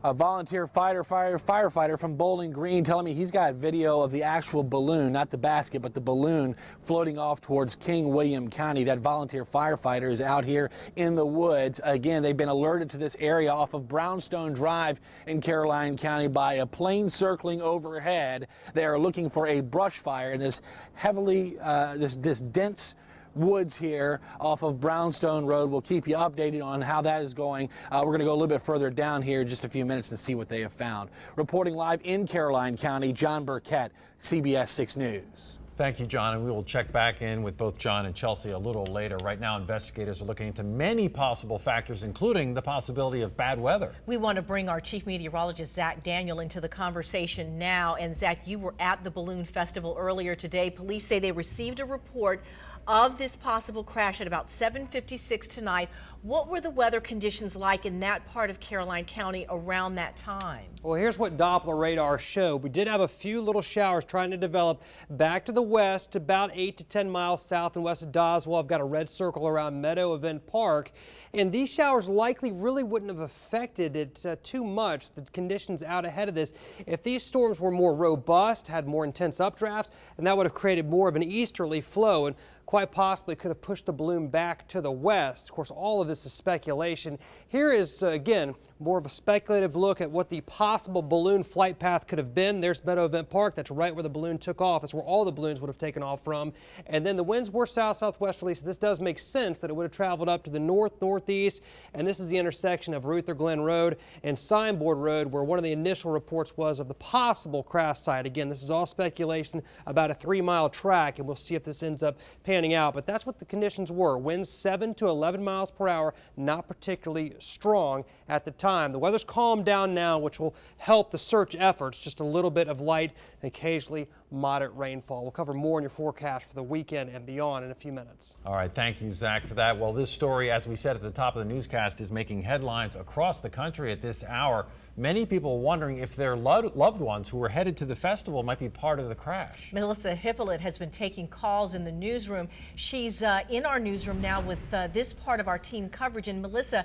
[SPEAKER 17] A volunteer firefighter from Bowling Green telling me he's got video of the actual balloon, not the basket, but the balloon floating off towards King William County. That volunteer firefighter is out here in the woods. Again, they've been alerted to this area off of Brownstone Drive in Caroline County by a plane circling overhead. They are looking for a brush fire in this heavily, this dense woods here off of Brownstone Road. We'll keep you updated on how that is going. We're going to go a little bit further down here in just a few minutes to see what they have found. Reporting live in Caroline County, John Burkett, CBS 6 News.
[SPEAKER 3] Thank you, John, and we will check back in with both John and Chelsea a little later. Right now, investigators are looking into many possible factors, including the possibility of bad weather.
[SPEAKER 16] We want to bring our chief meteorologist, Zach Daniel, into the conversation now. And Zach, you were at the balloon festival earlier today. Police say they received a report of this possible crash at about 7:56 tonight. What were the weather conditions like in that part of Caroline County around that time?
[SPEAKER 19] Well, here's what Doppler radar showed. We did have a few little showers trying to develop back to the west, about 8 to 10 miles south and west of Doswell. I've got a red circle around Meadow Event Park. And these showers likely really wouldn't have affected it too much, the conditions out ahead of this, if these storms were more robust, had more intense updrafts, and that would have created more of an easterly flow and quite possibly could have pushed the balloon back to the west. Of course, all of of this is speculation. Here is, again, more of a speculative look at what the possible balloon flight path could have been. There's Meadow Event Park. That's right where the balloon took off. That's where all the balloons would have taken off from. And then the winds were south-southwesterly, so this does make sense that it would have traveled up to the north-northeast. And this is the intersection of Ruther Glen Road and Signboard Road, where one of the initial reports was of the possible crash site. Again, this is all speculation about a 3-mile track, and we'll see if this ends up panning out. But that's what the conditions were. Winds 7 to 11 miles per hour, not particularly strong at the time. The weather's calmed down now, which will help the search efforts. Just a little bit of light and occasionally moderate rainfall. We'll cover more in your forecast for the weekend and beyond in a few minutes.
[SPEAKER 3] All right, thank you, Zach, for that. Well, this story, as we said at the top of the newscast, is making headlines across the country at this hour. Many people wondering if their loved ones who were headed to the festival might be part of the crash.
[SPEAKER 16] Melissa Hippolyte has been taking calls in the newsroom. She's in our newsroom now with this part of our team coverage. And Melissa,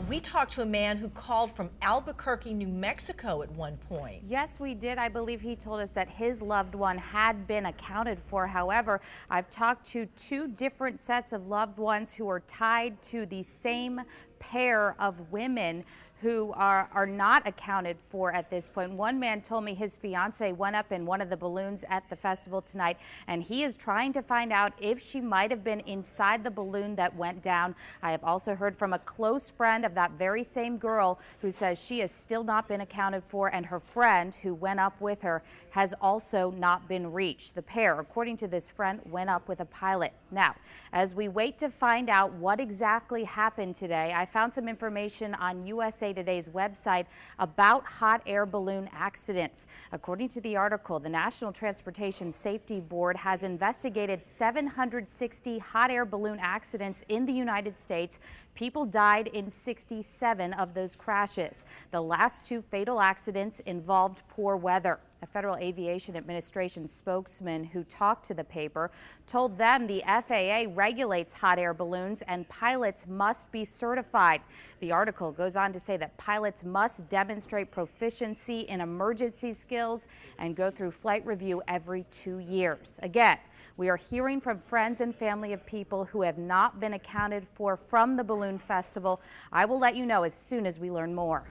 [SPEAKER 16] we talked to a man who called from Albuquerque, New Mexico at one point.
[SPEAKER 20] Yes, we did. I believe he told us that his loved one had been accounted for. However, I've talked to 2 different sets of loved ones who are tied to the same pair of women who are not accounted for at this point. One man told me his fiance went up in one of the balloons at the festival tonight, and he is trying to find out if she might have been inside the balloon that went down. I have also heard from a close friend of that very same girl who says she has still not been accounted for, and her friend who went up with her has also not been reached. The pair, according to this friend, went up with a pilot. Now, as we wait to find out what exactly happened today, I found some information on USA Today's website about hot air balloon accidents. According to the article, the National Transportation Safety Board has investigated 760 hot air balloon accidents in the United States. People died in 67 of those crashes. The last 2 fatal accidents involved poor weather. A Federal Aviation Administration spokesman who talked to the paper told them the FAA regulates hot air balloons and pilots must be certified. The article goes on to say that pilots must demonstrate proficiency in emergency skills and go through flight review every 2 years. Again, we are hearing from friends and family of people who have not been accounted for from the balloon festival. I will let you know as soon as we learn more.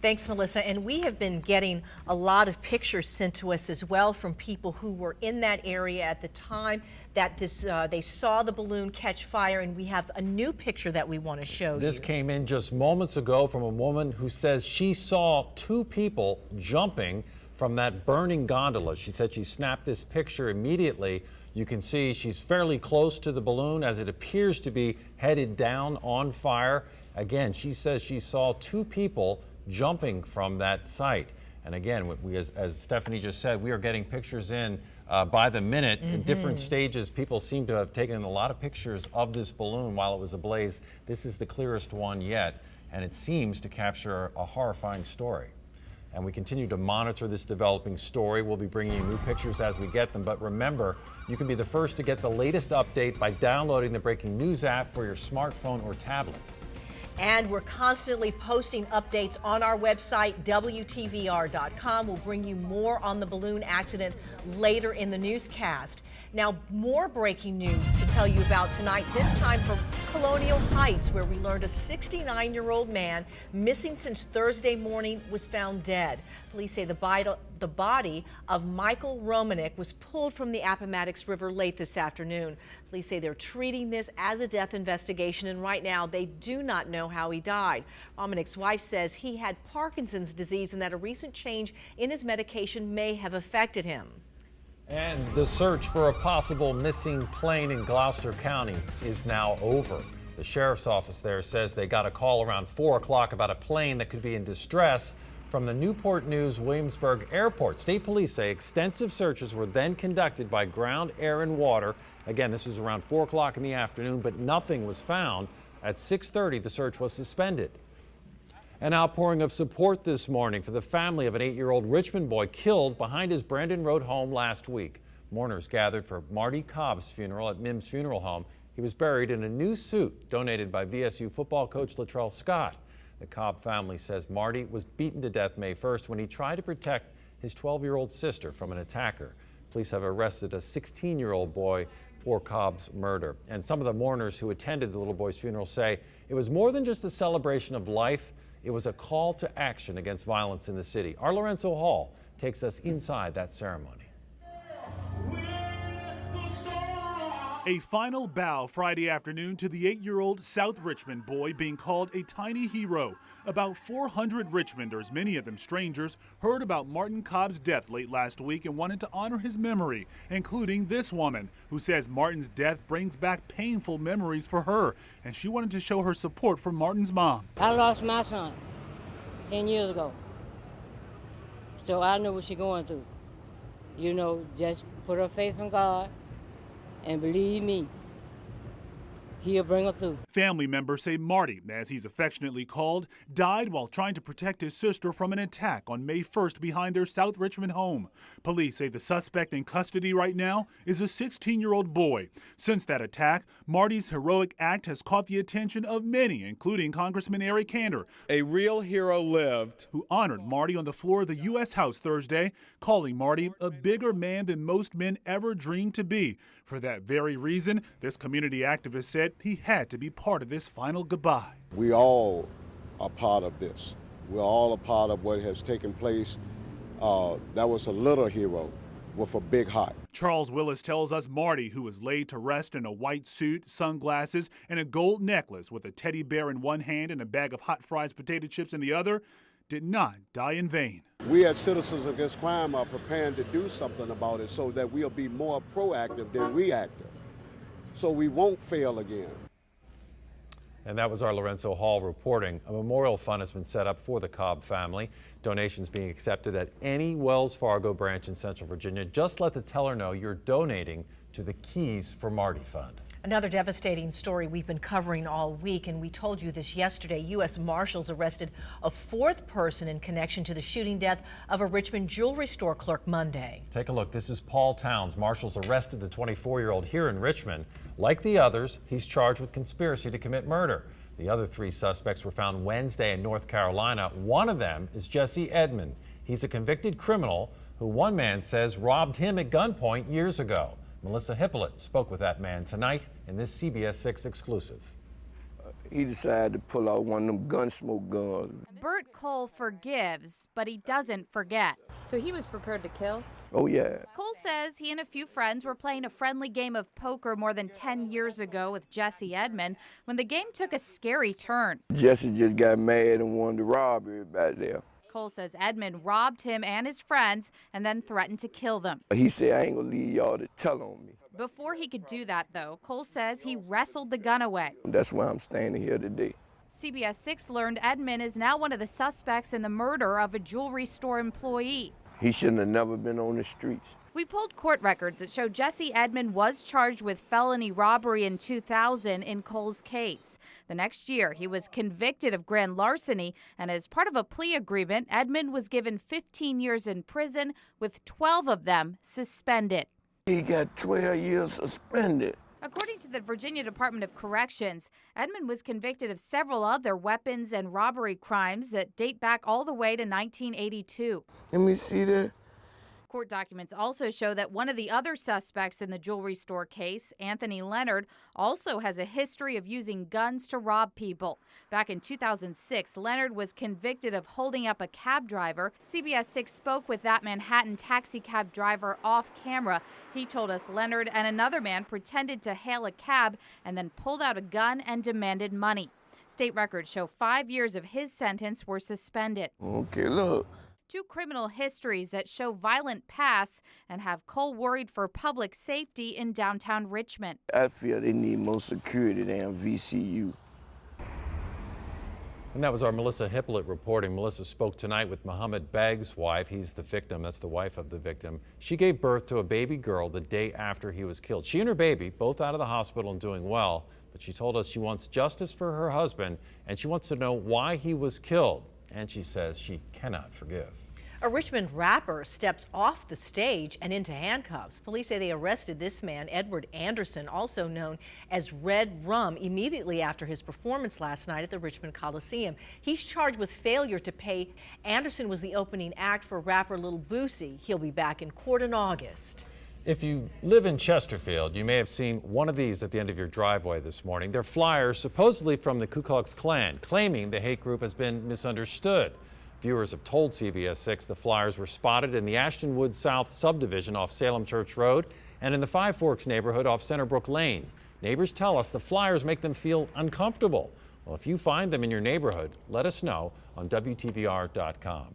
[SPEAKER 16] Thanks, Melissa. And we have been getting a lot of pictures sent to us as well from people who were in that area at the time that they saw the balloon catch fire. And we have a new picture that we want to show you.
[SPEAKER 3] This came in just moments ago from a woman who says she saw 2 people jumping from that burning gondola. She said she snapped this picture immediately. You can see she's fairly close to the balloon as it appears to be headed down on fire. Again, she says she saw 2 people jumping from that site. And again, as Stephanie just said, we are getting pictures in by the minute. At different stages, people seem to have taken a lot of pictures of this balloon while it was ablaze. This is the clearest one yet, and it seems to capture a horrifying story. And we continue to monitor this developing story. We'll be bringing you new pictures as we get them. But remember, you can be the first to get the latest update by downloading the Breaking News app for your smartphone or tablet.
[SPEAKER 16] And we're constantly posting updates on our website, WTVR.com. We'll bring you more on the balloon accident later in the newscast. Now, more breaking news to tell you about tonight, this time from Colonial Heights, where we learned a 69-year-old man missing since Thursday morning was found dead. Police say the body of Michael Romanek was pulled from the Appomattox River late this afternoon. Police say they're treating this as a death investigation, and right now they do not know how he died. Romanek's wife says he had Parkinson's disease and that a recent change in his medication may have affected him.
[SPEAKER 3] And the search for a possible missing plane in Gloucester County is now over. The sheriff's office there says they got a call around 4 o'clock about a plane that could be in distress from the Newport News Williamsburg Airport. State police say extensive searches were then conducted by ground, air, and water. Again, this was around 4 o'clock in the afternoon, but nothing was found. At 6:30, the search was suspended. An outpouring of support this morning for the family of an 8-year-old Richmond boy killed behind his Brandon Road home last week. Mourners gathered for Marty Cobb's funeral at Mims Funeral Home. He was buried in a new suit donated by VSU football coach Latrell Scott. The Cobb family says Marty was beaten to death May 1st when he tried to protect his 12-year-old sister from an attacker. Police have arrested a 16-year-old boy for Cobb's murder. And some of the mourners who attended the little boy's funeral say it was more than just a celebration of life. It was a call to action against violence in the city. Our Lorenzo Hall takes us inside that ceremony.
[SPEAKER 7] A final bow Friday afternoon to the 8-year-old South Richmond boy being called a tiny hero. About 400 Richmonders, many of them strangers, heard about Martin Cobb's death late last week and wanted to honor his memory, including this woman who says Martin's death brings back painful memories for her, and she wanted to show her support for Martin's mom.
[SPEAKER 22] I lost my son 10 years ago, so I know what she's going through. You know, just put her faith in God. And believe me, he'll bring her through.
[SPEAKER 7] Family members say Marty, as he's affectionately called, died while trying to protect his sister from an attack on May 1st behind their South Richmond home. Police say the suspect in custody right now is a 16-year-old boy. Since that attack, Marty's heroic act has caught the attention of many, including Congressman Eric Cantor.
[SPEAKER 23] A real hero lived.
[SPEAKER 7] Who honored Marty on the floor of the U.S. House Thursday, calling Marty a bigger man than most men ever dreamed to be. For that very reason, this community activist said he had to be part of this final goodbye.
[SPEAKER 24] We all are part of this. We're all a part of what has taken place. That was a little hero with a big heart.
[SPEAKER 7] Charles Willis tells us Marty, who was laid to rest in a white suit, sunglasses, and a gold necklace with a teddy bear in one hand and a bag of hot fries potato chips in the other, did not die in vain.
[SPEAKER 24] We as Citizens Against Crime are preparing to do something about it so that we'll be more proactive than reactive, so we won't fail again.
[SPEAKER 3] And that was our Lorenzo Hall reporting. A memorial fund has been set up for the Cobb family. Donations being accepted at any Wells Fargo branch in Central Virginia. Just let the teller know you're donating to the Keys for Marty Fund.
[SPEAKER 16] Another devastating story we've been covering all week, and we told you this yesterday. U.S. Marshals arrested a fourth person in connection to the shooting death of a Richmond jewelry store clerk Monday.
[SPEAKER 3] Take a look. This is Paul Towns. Marshals arrested the 24-year-old here in Richmond. Like the others, he's charged with conspiracy to commit murder. The other three suspects were found Wednesday in North Carolina. One of them is Jesse Edmond. He's a convicted criminal who one man says robbed him at gunpoint years ago. Melissa Hippolyte spoke with that man tonight in this CBS 6 exclusive.
[SPEAKER 25] He decided to pull out one of them Gunsmoke guns.
[SPEAKER 20] Bert Cole forgives, but he doesn't forget. So he was prepared to kill?
[SPEAKER 25] Oh, yeah.
[SPEAKER 20] Cole says he and a few friends were playing a friendly game of poker more than 10 years ago with Jesse Edmond when the game took a scary turn.
[SPEAKER 25] Jesse just got mad and wanted to rob everybody there.
[SPEAKER 20] Cole says Edmond robbed him and his friends and then threatened to kill them.
[SPEAKER 25] He said, I ain't gonna leave y'all to tell on me.
[SPEAKER 20] Before he could do that, though, Cole says he wrestled the gun away.
[SPEAKER 25] That's why I'm standing here today.
[SPEAKER 20] CBS 6 learned Edmond is now one of the suspects in the murder of a jewelry store employee.
[SPEAKER 25] He shouldn't have never been on the streets.
[SPEAKER 20] We pulled court records that show Jesse Edmond was charged with felony robbery in 2000 in Cole's case. The next year, he was convicted of grand larceny, and as part of a plea agreement, Edmond was given 15 years in prison, with 12 of them suspended.
[SPEAKER 25] He got 12 years suspended.
[SPEAKER 20] According to the Virginia Department of Corrections, Edmond was convicted of several other weapons and robbery crimes that date back all the way to 1982.
[SPEAKER 25] Let me see that.
[SPEAKER 20] Court documents also show that one of the other suspects in the jewelry store case, Anthony Leonard, also has a history of using guns to rob people. Back in 2006, Leonard was convicted of holding up a cab driver. CBS 6 spoke with that Manhattan taxi cab driver off camera. He told us Leonard and another man pretended to hail a cab and then pulled out a gun and demanded money. State records show 5 years of his sentence were suspended.
[SPEAKER 25] Okay, look.
[SPEAKER 20] Two criminal histories that show violent pasts and have Cole worried for public safety in downtown Richmond.
[SPEAKER 25] I feel they need more security than VCU.
[SPEAKER 3] And that was our Melissa Hippolyte reporting. Melissa spoke tonight with Muhammad Beg's wife. He's the victim. That's the wife of the victim. She gave birth to a baby girl the day after he was killed. She and her baby, both out of the hospital and doing well, but she told us she wants justice for her husband and she wants to know why he was killed. And she says she cannot forgive.
[SPEAKER 16] A Richmond rapper steps off the stage and into handcuffs. Police say they arrested this man, Edward Anderson, also known as Red Rum, immediately after his performance last night at the Richmond Coliseum. He's charged with failure to pay. Anderson was the opening act for rapper Lil Boosie. He'll be back in court in August.
[SPEAKER 3] If you live in Chesterfield, you may have seen one of these at the end of your driveway this morning. They're flyers supposedly from the Ku Klux Klan, claiming the hate group has been misunderstood. Viewers have told CBS 6 the flyers were spotted in the Ashton Woods South subdivision off Salem Church Road and in the Five Forks neighborhood off Centerbrook Lane. Neighbors tell us the flyers make them feel uncomfortable. Well, if you find them in your neighborhood, let us know on WTVR.com.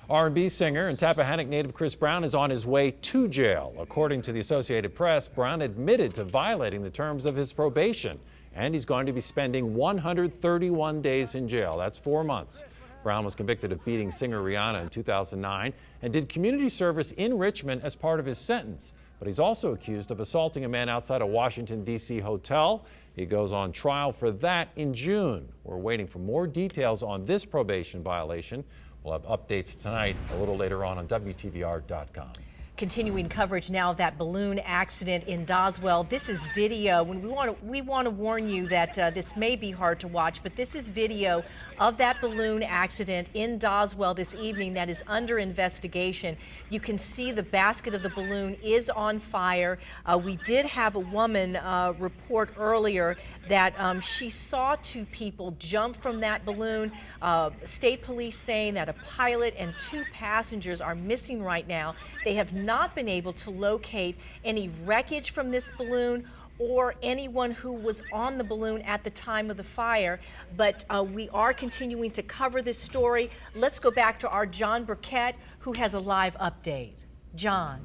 [SPEAKER 3] R&B singer and Tappahannock native Chris Brown is on his way to jail. According to the Associated Press, Brown admitted to violating the terms of his probation, and he's going to be spending 131 days in jail. That's 4 months. Brown was convicted of beating singer Rihanna in 2009 and did community service in Richmond as part of his sentence. But he's also accused of assaulting a man outside a Washington, D.C. hotel. He goes on trial for that in June. We're waiting for more details on this probation violation. We'll have updates tonight a little later on WTVR.com.
[SPEAKER 16] Continuing coverage now of that balloon accident in Doswell. This is video. When we want to warn you that this may be hard to watch, but this is video of that balloon accident in Doswell this evening that is under investigation. You can see the basket of the balloon is on fire. We did have a woman report earlier that she saw two people jump from that balloon. State police saying that a pilot and 2 passengers are missing right now. They have not been able to locate any wreckage from this balloon or anyone who was on the balloon at the time of the fire, but we are continuing to cover this story. Let's go back to our John Burkett, who has a live update. John.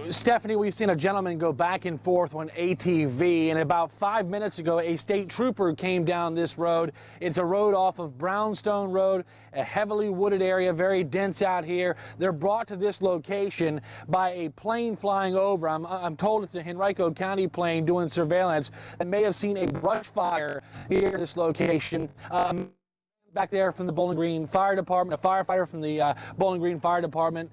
[SPEAKER 17] Stephanie, we've seen a gentleman go back and forth on ATV, and about 5 minutes ago, a state trooper came down this road. It's a road off of Brownstone Road, a heavily wooded area, very dense out here. They're brought to this location by a plane flying over. I'm told it's a Henrico County plane doing surveillance that may have seen a brush fire near this location. Back there from the Bowling Green Fire Department, a firefighter from the Bowling Green Fire Department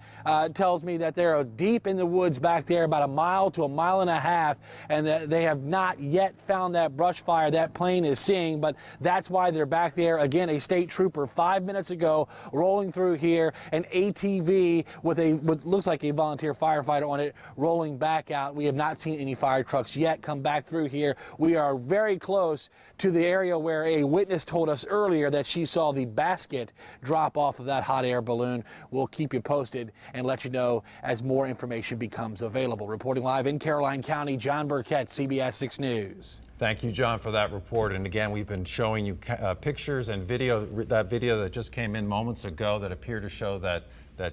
[SPEAKER 17] tells me that they're deep in the woods back there, about 1 mile to 1.5 miles, and that they have not yet found that brush fire that plane is seeing, but that's why they're back there. Again, a state trooper 5 minutes ago rolling through here, an ATV with what looks like a volunteer firefighter on it rolling back out. We have not seen any fire trucks yet come back through here. We are very close to the area where a witness told us earlier that she saw the basket drop off of that hot air balloon. We'll keep you posted and let you know as more information becomes available. Reporting live in Caroline County, John Burkett, CBS 6 News.
[SPEAKER 3] Thank you, John, for that report. And again, we've been showing you pictures and video, that video that just came in moments ago that appear to show that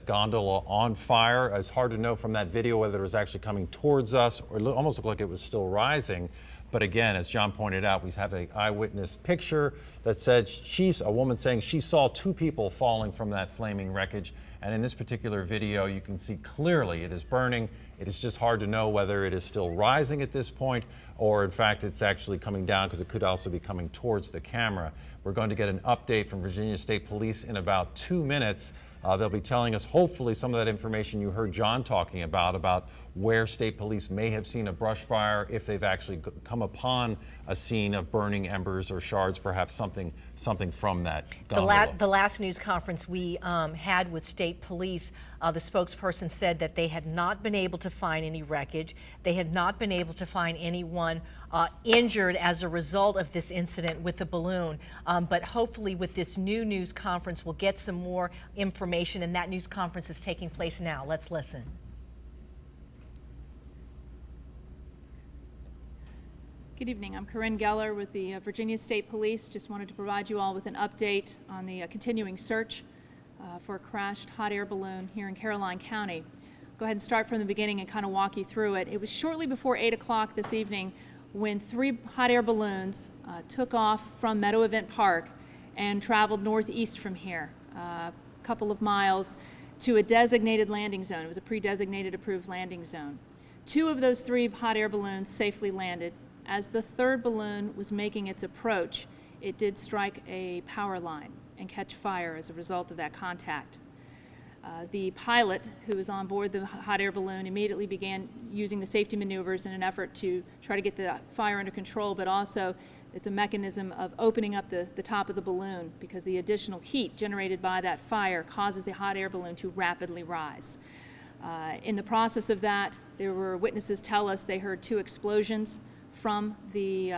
[SPEAKER 3] gondola on fire. It's hard to know from that video whether it was actually coming towards us or it almost looked like it was still rising. But again, as John pointed out, we have an eyewitness picture that said she's a woman saying she saw 2 people falling from that flaming wreckage. And in this particular video, you can see clearly it is burning. It is just hard to know whether it is still rising at this point or in fact it's actually coming down, because it could also be coming towards the camera. We're going to get an update from Virginia State Police in about 2 minutes. They'll be telling us hopefully some of that information you heard John talking about where state police may have seen a brush fire, if they've actually come upon a scene of burning embers or shards, perhaps something from that gondola.
[SPEAKER 16] The last news conference we had with state police, the spokesperson said that they had not been able to find any wreckage. They had not been able to find anyone injured as a result of this incident with the balloon. But hopefully with this new news conference, we'll get some more information, and that news conference is taking place now. Let's listen.
[SPEAKER 8] Good evening. I'm Corinne Geller with the Virginia State Police. Just wanted to provide you all with an update on the continuing search for a crashed hot air balloon here in Caroline County. Go ahead and start from the beginning and kind of walk you through it. It was shortly before 8 o'clock this evening when 3 hot air balloons took off from Meadow Event Park and traveled northeast from here, a couple of miles to a designated landing zone. It was a pre-designated approved landing zone. 2 of those 3 hot air balloons safely landed. As the 3rd balloon was making its approach, it did strike a power line and catch fire as a result of that contact. The pilot who was on board the hot air balloon immediately began using the safety maneuvers in an effort to try to get the fire under control, but also It's a mechanism of opening up the top of the balloon because the additional heat generated by that fire causes the hot air balloon to rapidly rise. In the process of that, there were witnesses tell us they heard 2 explosions from the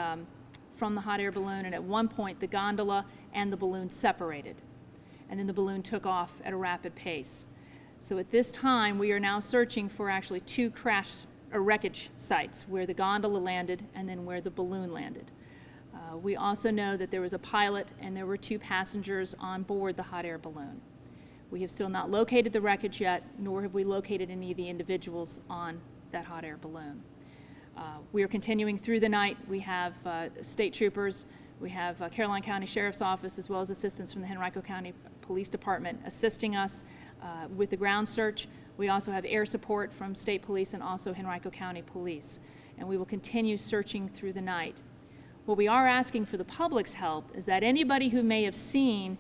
[SPEAKER 8] hot air balloon, and at one point the gondola and the balloon separated, and then the balloon took off at a rapid pace. So at this time, we are now searching for actually 2 crash or wreckage sites where the gondola landed and then where the balloon landed. We also know that there was a pilot and there were 2 passengers on board the hot air balloon. We have still not located the wreckage yet, nor have we located any of the individuals on that hot air balloon. We are continuing through the night. We have state troopers, we have Caroline County Sheriff's Office, as well as assistance from the Henrico County Police Department assisting us with the ground search. We also have air support from state police and also Henrico County Police, and we will continue searching through the night. What we are asking for the public's help is that anybody who may have seen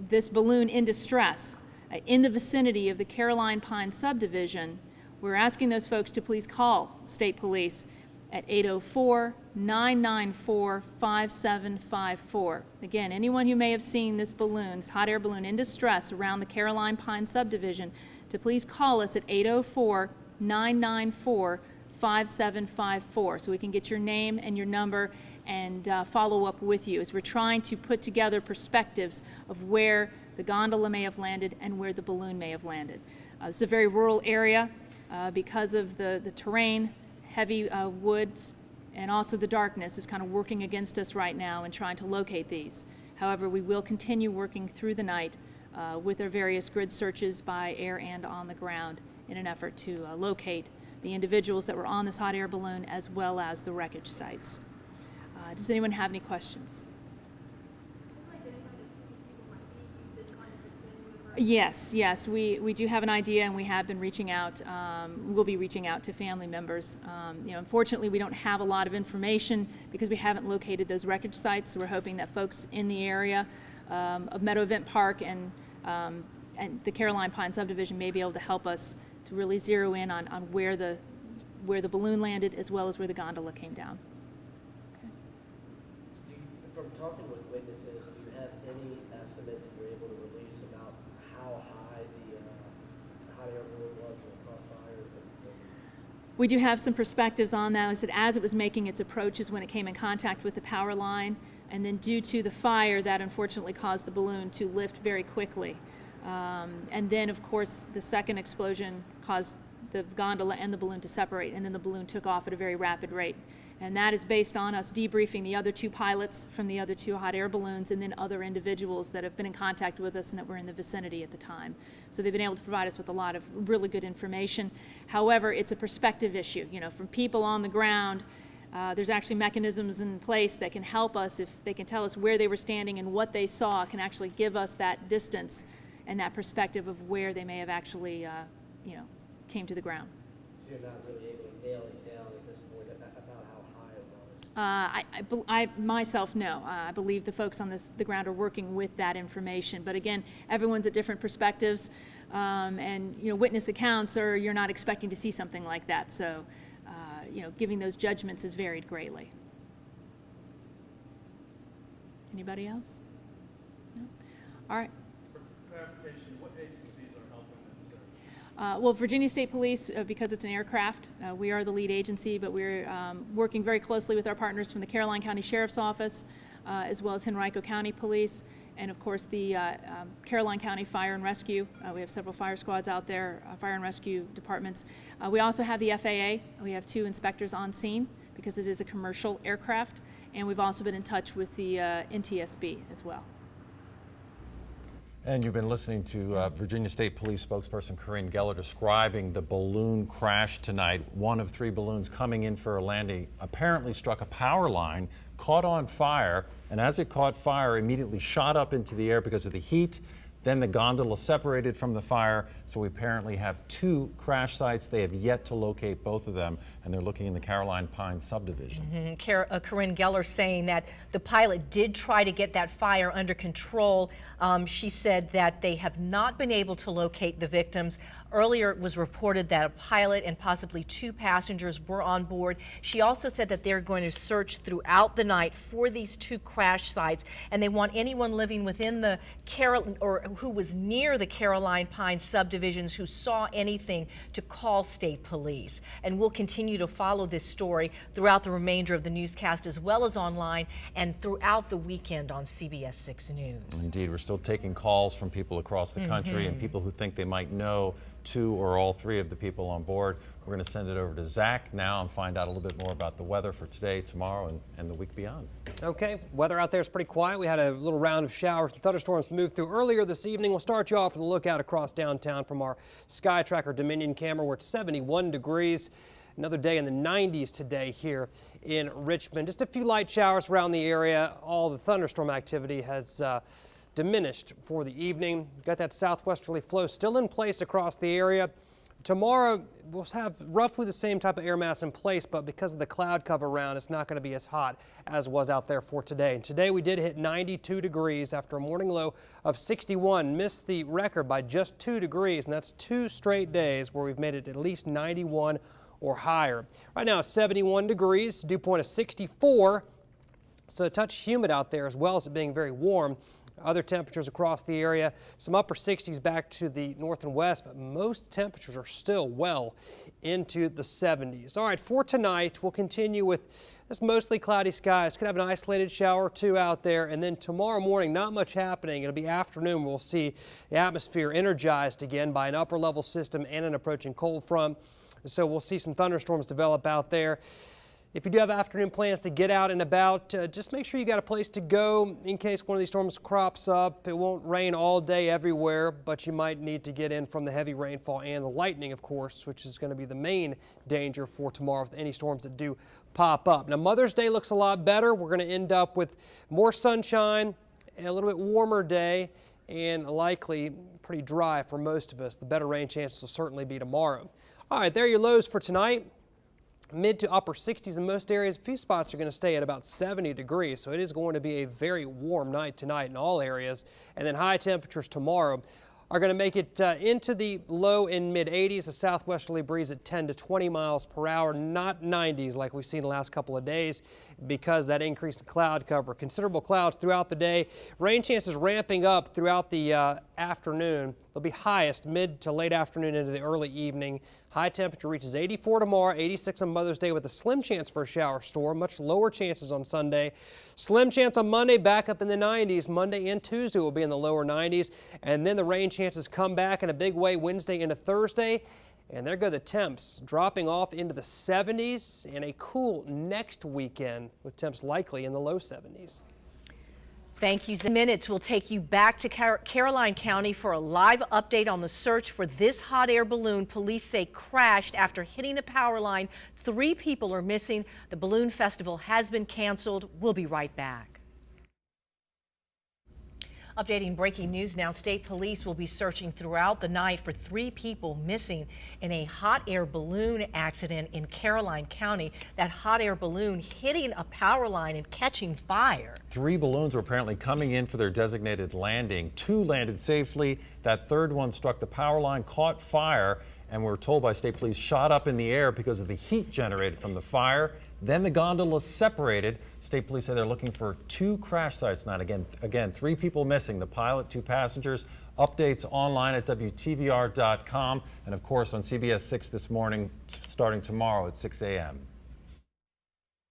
[SPEAKER 8] this balloon in distress in the vicinity of the Caroline Pines subdivision, we're asking those folks to please call state police at 804-994-5754. Again, anyone who may have seen this balloon, this hot air balloon in distress around the Caroline Pines subdivision, to please call us at 804-994-5754 so we can get your name and your number and follow up with you as we're trying to put together perspectives of where the gondola may have landed and where the balloon may have landed. This is a very rural area because of the terrain, heavy woods, and also the darkness is kind of working against us right now in trying to locate these. However, we will continue working through the night with our various grid searches by air and on the ground in an effort to locate the individuals that were on this hot air balloon as well as the wreckage sites. Does anyone have any questions? Yes, we do have an idea, and we have been reaching out. We'll be reaching out to family members. Unfortunately, we don't have a lot of information because we haven't located those wreckage sites. So we're hoping that folks in the area of Meadow Event Park and the Caroline Pine subdivision may be able to help us to really zero in on where the balloon landed as well as where the gondola came down.
[SPEAKER 1] From talking with witnesses, do you have any estimate that you're able to release about how high the hot air balloon was when it caught fire?
[SPEAKER 8] We do have some perspectives on that. I said as it was making its approaches when it came in contact with the power line, and then due to the fire that unfortunately caused the balloon to lift very quickly. And then of course the second explosion caused the gondola and the balloon to separate, and then the balloon took off at a very rapid rate. And that is based on us debriefing the other 2 pilots from the other 2 hot air balloons and then other individuals that have been in contact with us and that were in the vicinity at the time. So they've been able to provide us with a lot of really good information. However, it's a perspective issue. From people on the ground, there's actually mechanisms in place that can help us if they can tell us where they were standing and what they saw can actually give us that distance and that perspective of where they may have actually, came to the ground.
[SPEAKER 1] So you're not really able to nail it down at this point about how high it was?
[SPEAKER 8] I myself know. I believe the folks on the ground are working with that information. But again, everyone's at different perspectives, and witness accounts are you're not expecting to see something like that. So, giving those judgments has varied greatly. Anybody else? No? All right.
[SPEAKER 7] For clarification, what agencies are helping in the search?
[SPEAKER 8] Well, Virginia State Police, because it's an aircraft, we are the lead agency, but we're working very closely with our partners from the Caroline County Sheriff's Office, as well as Henrico County Police, and of course the Caroline County Fire and Rescue. We have several fire squads out there, fire and rescue departments. We also have the FAA. We have 2 inspectors on scene because it is a commercial aircraft, and we've also been in touch with the NTSB as well.
[SPEAKER 3] And you've been listening to Virginia State Police spokesperson Corinne Geller describing the balloon crash tonight. 1 of 3 balloons coming in for a landing apparently struck a power line, caught on fire, and as it caught fire, immediately shot up into the air because of the heat Then the gondola separated from the fire, so we apparently have 2 crash sites. They have yet to locate both of them, and they're looking in the Caroline Pines subdivision.
[SPEAKER 16] Corinne Geller saying that the pilot did try to get that fire under control. She said that they have not been able to locate the victims. Earlier, it was reported that a pilot and possibly 2 passengers were on board. She also said that they're going to search throughout the night for these 2 crash sites, and they want anyone living within the or who was near the Caroline Pines subdivisions who saw anything to call state police. And we'll continue to follow this story throughout the remainder of the newscast, as well as online and throughout the weekend on CBS 6 News.
[SPEAKER 3] Indeed, we're still taking calls from people across the country and people who think they might know 2 or all 3 of the people on board. We're going to send it over to Zach now and find out a little bit more about the weather for today, tomorrow, and the week beyond.
[SPEAKER 19] Okay, weather out there is pretty quiet. We had a little round of showers and thunderstorms move through earlier this evening. We'll start you off with a lookout across downtown from our Sky Tracker Dominion camera. We're at 71 degrees. Another day in the 90s today here in Richmond. Just a few light showers around the area. All the thunderstorm activity has diminished for the evening. We've got that southwesterly flow still in place across the area. Tomorrow we'll have roughly the same type of air mass in place, but because of the cloud cover around, it's not going to be as hot as was out there for today. And today we did hit 92 degrees after a morning low of 61, missed the record by just 2 degrees, and that's 2 straight days where we've made it at least 91 or higher. Right now it's 71 degrees, dew point is 64, so a touch humid out there as well as it being very warm. Other temperatures across the area, some upper 60s back to the north and west, but most temperatures are still well into the 70s. All right, for tonight, we'll continue with this mostly cloudy skies. Could have an isolated shower or 2 out there, and then tomorrow morning, not much happening. It'll be afternoon. We'll see the atmosphere energized again by an upper level system and an approaching cold front. So we'll see some thunderstorms develop out there. If you do have afternoon plans to get out and about, just make sure you got a place to go in case one of these storms crops up. It won't rain all day everywhere, but you might need to get in from the heavy rainfall and the lightning, of course, which is going to be the main danger for tomorrow with any storms that do pop up. Now, Mother's Day looks a lot better. We're going to end up with more sunshine, a little bit warmer day, and likely pretty dry for most of us. The better rain chances will certainly be tomorrow. All right, there are your lows for tonight. Mid to upper 60s in most areas. A few spots are going to stay at about 70 degrees, so it is going to be a very warm night tonight in all areas. And then high temperatures tomorrow are going to make it into the low and mid 80s. A southwesterly breeze at 10 to 20 miles per hour, not 90s like we've seen the last couple of days because that increase in cloud cover. Considerable clouds throughout the day. Rain chances ramping up throughout the afternoon. They'll be highest mid to late afternoon into the early evening. High temperature reaches 84 tomorrow, 86 on Mother's Day with a slim chance for a shower storm, much lower chances on Sunday. Slim chance on Monday, back up in the 90s. Monday and Tuesday will be in the lower 90s. And then the rain chances come back in a big way Wednesday into Thursday. And there go the temps, dropping off into the 70s and a cool next weekend with temps likely in the low 70s.
[SPEAKER 16] Thank you. In minutes, we'll take you back to Caroline County for a live update on the search for this hot air balloon police say crashed after hitting a power line. 3 people are missing. The balloon festival has been canceled. We'll be right back. Updating breaking news now. State police will be searching throughout the night for 3 people missing in a hot air balloon accident in Caroline County. That hot air balloon hitting a power line and catching fire. 3
[SPEAKER 3] balloons were apparently coming in for their designated landing. 2 landed safely. That 3rd one struck the power line, caught fire, and we're told by state police shot up in the air because of the heat generated from the fire. Then the gondola separated. State police say they're looking for 2 crash sites tonight. Again, 3 people missing, the pilot, 2 passengers. Updates online at WTVR.com and of course on CBS 6 this morning starting tomorrow at 6 a.m.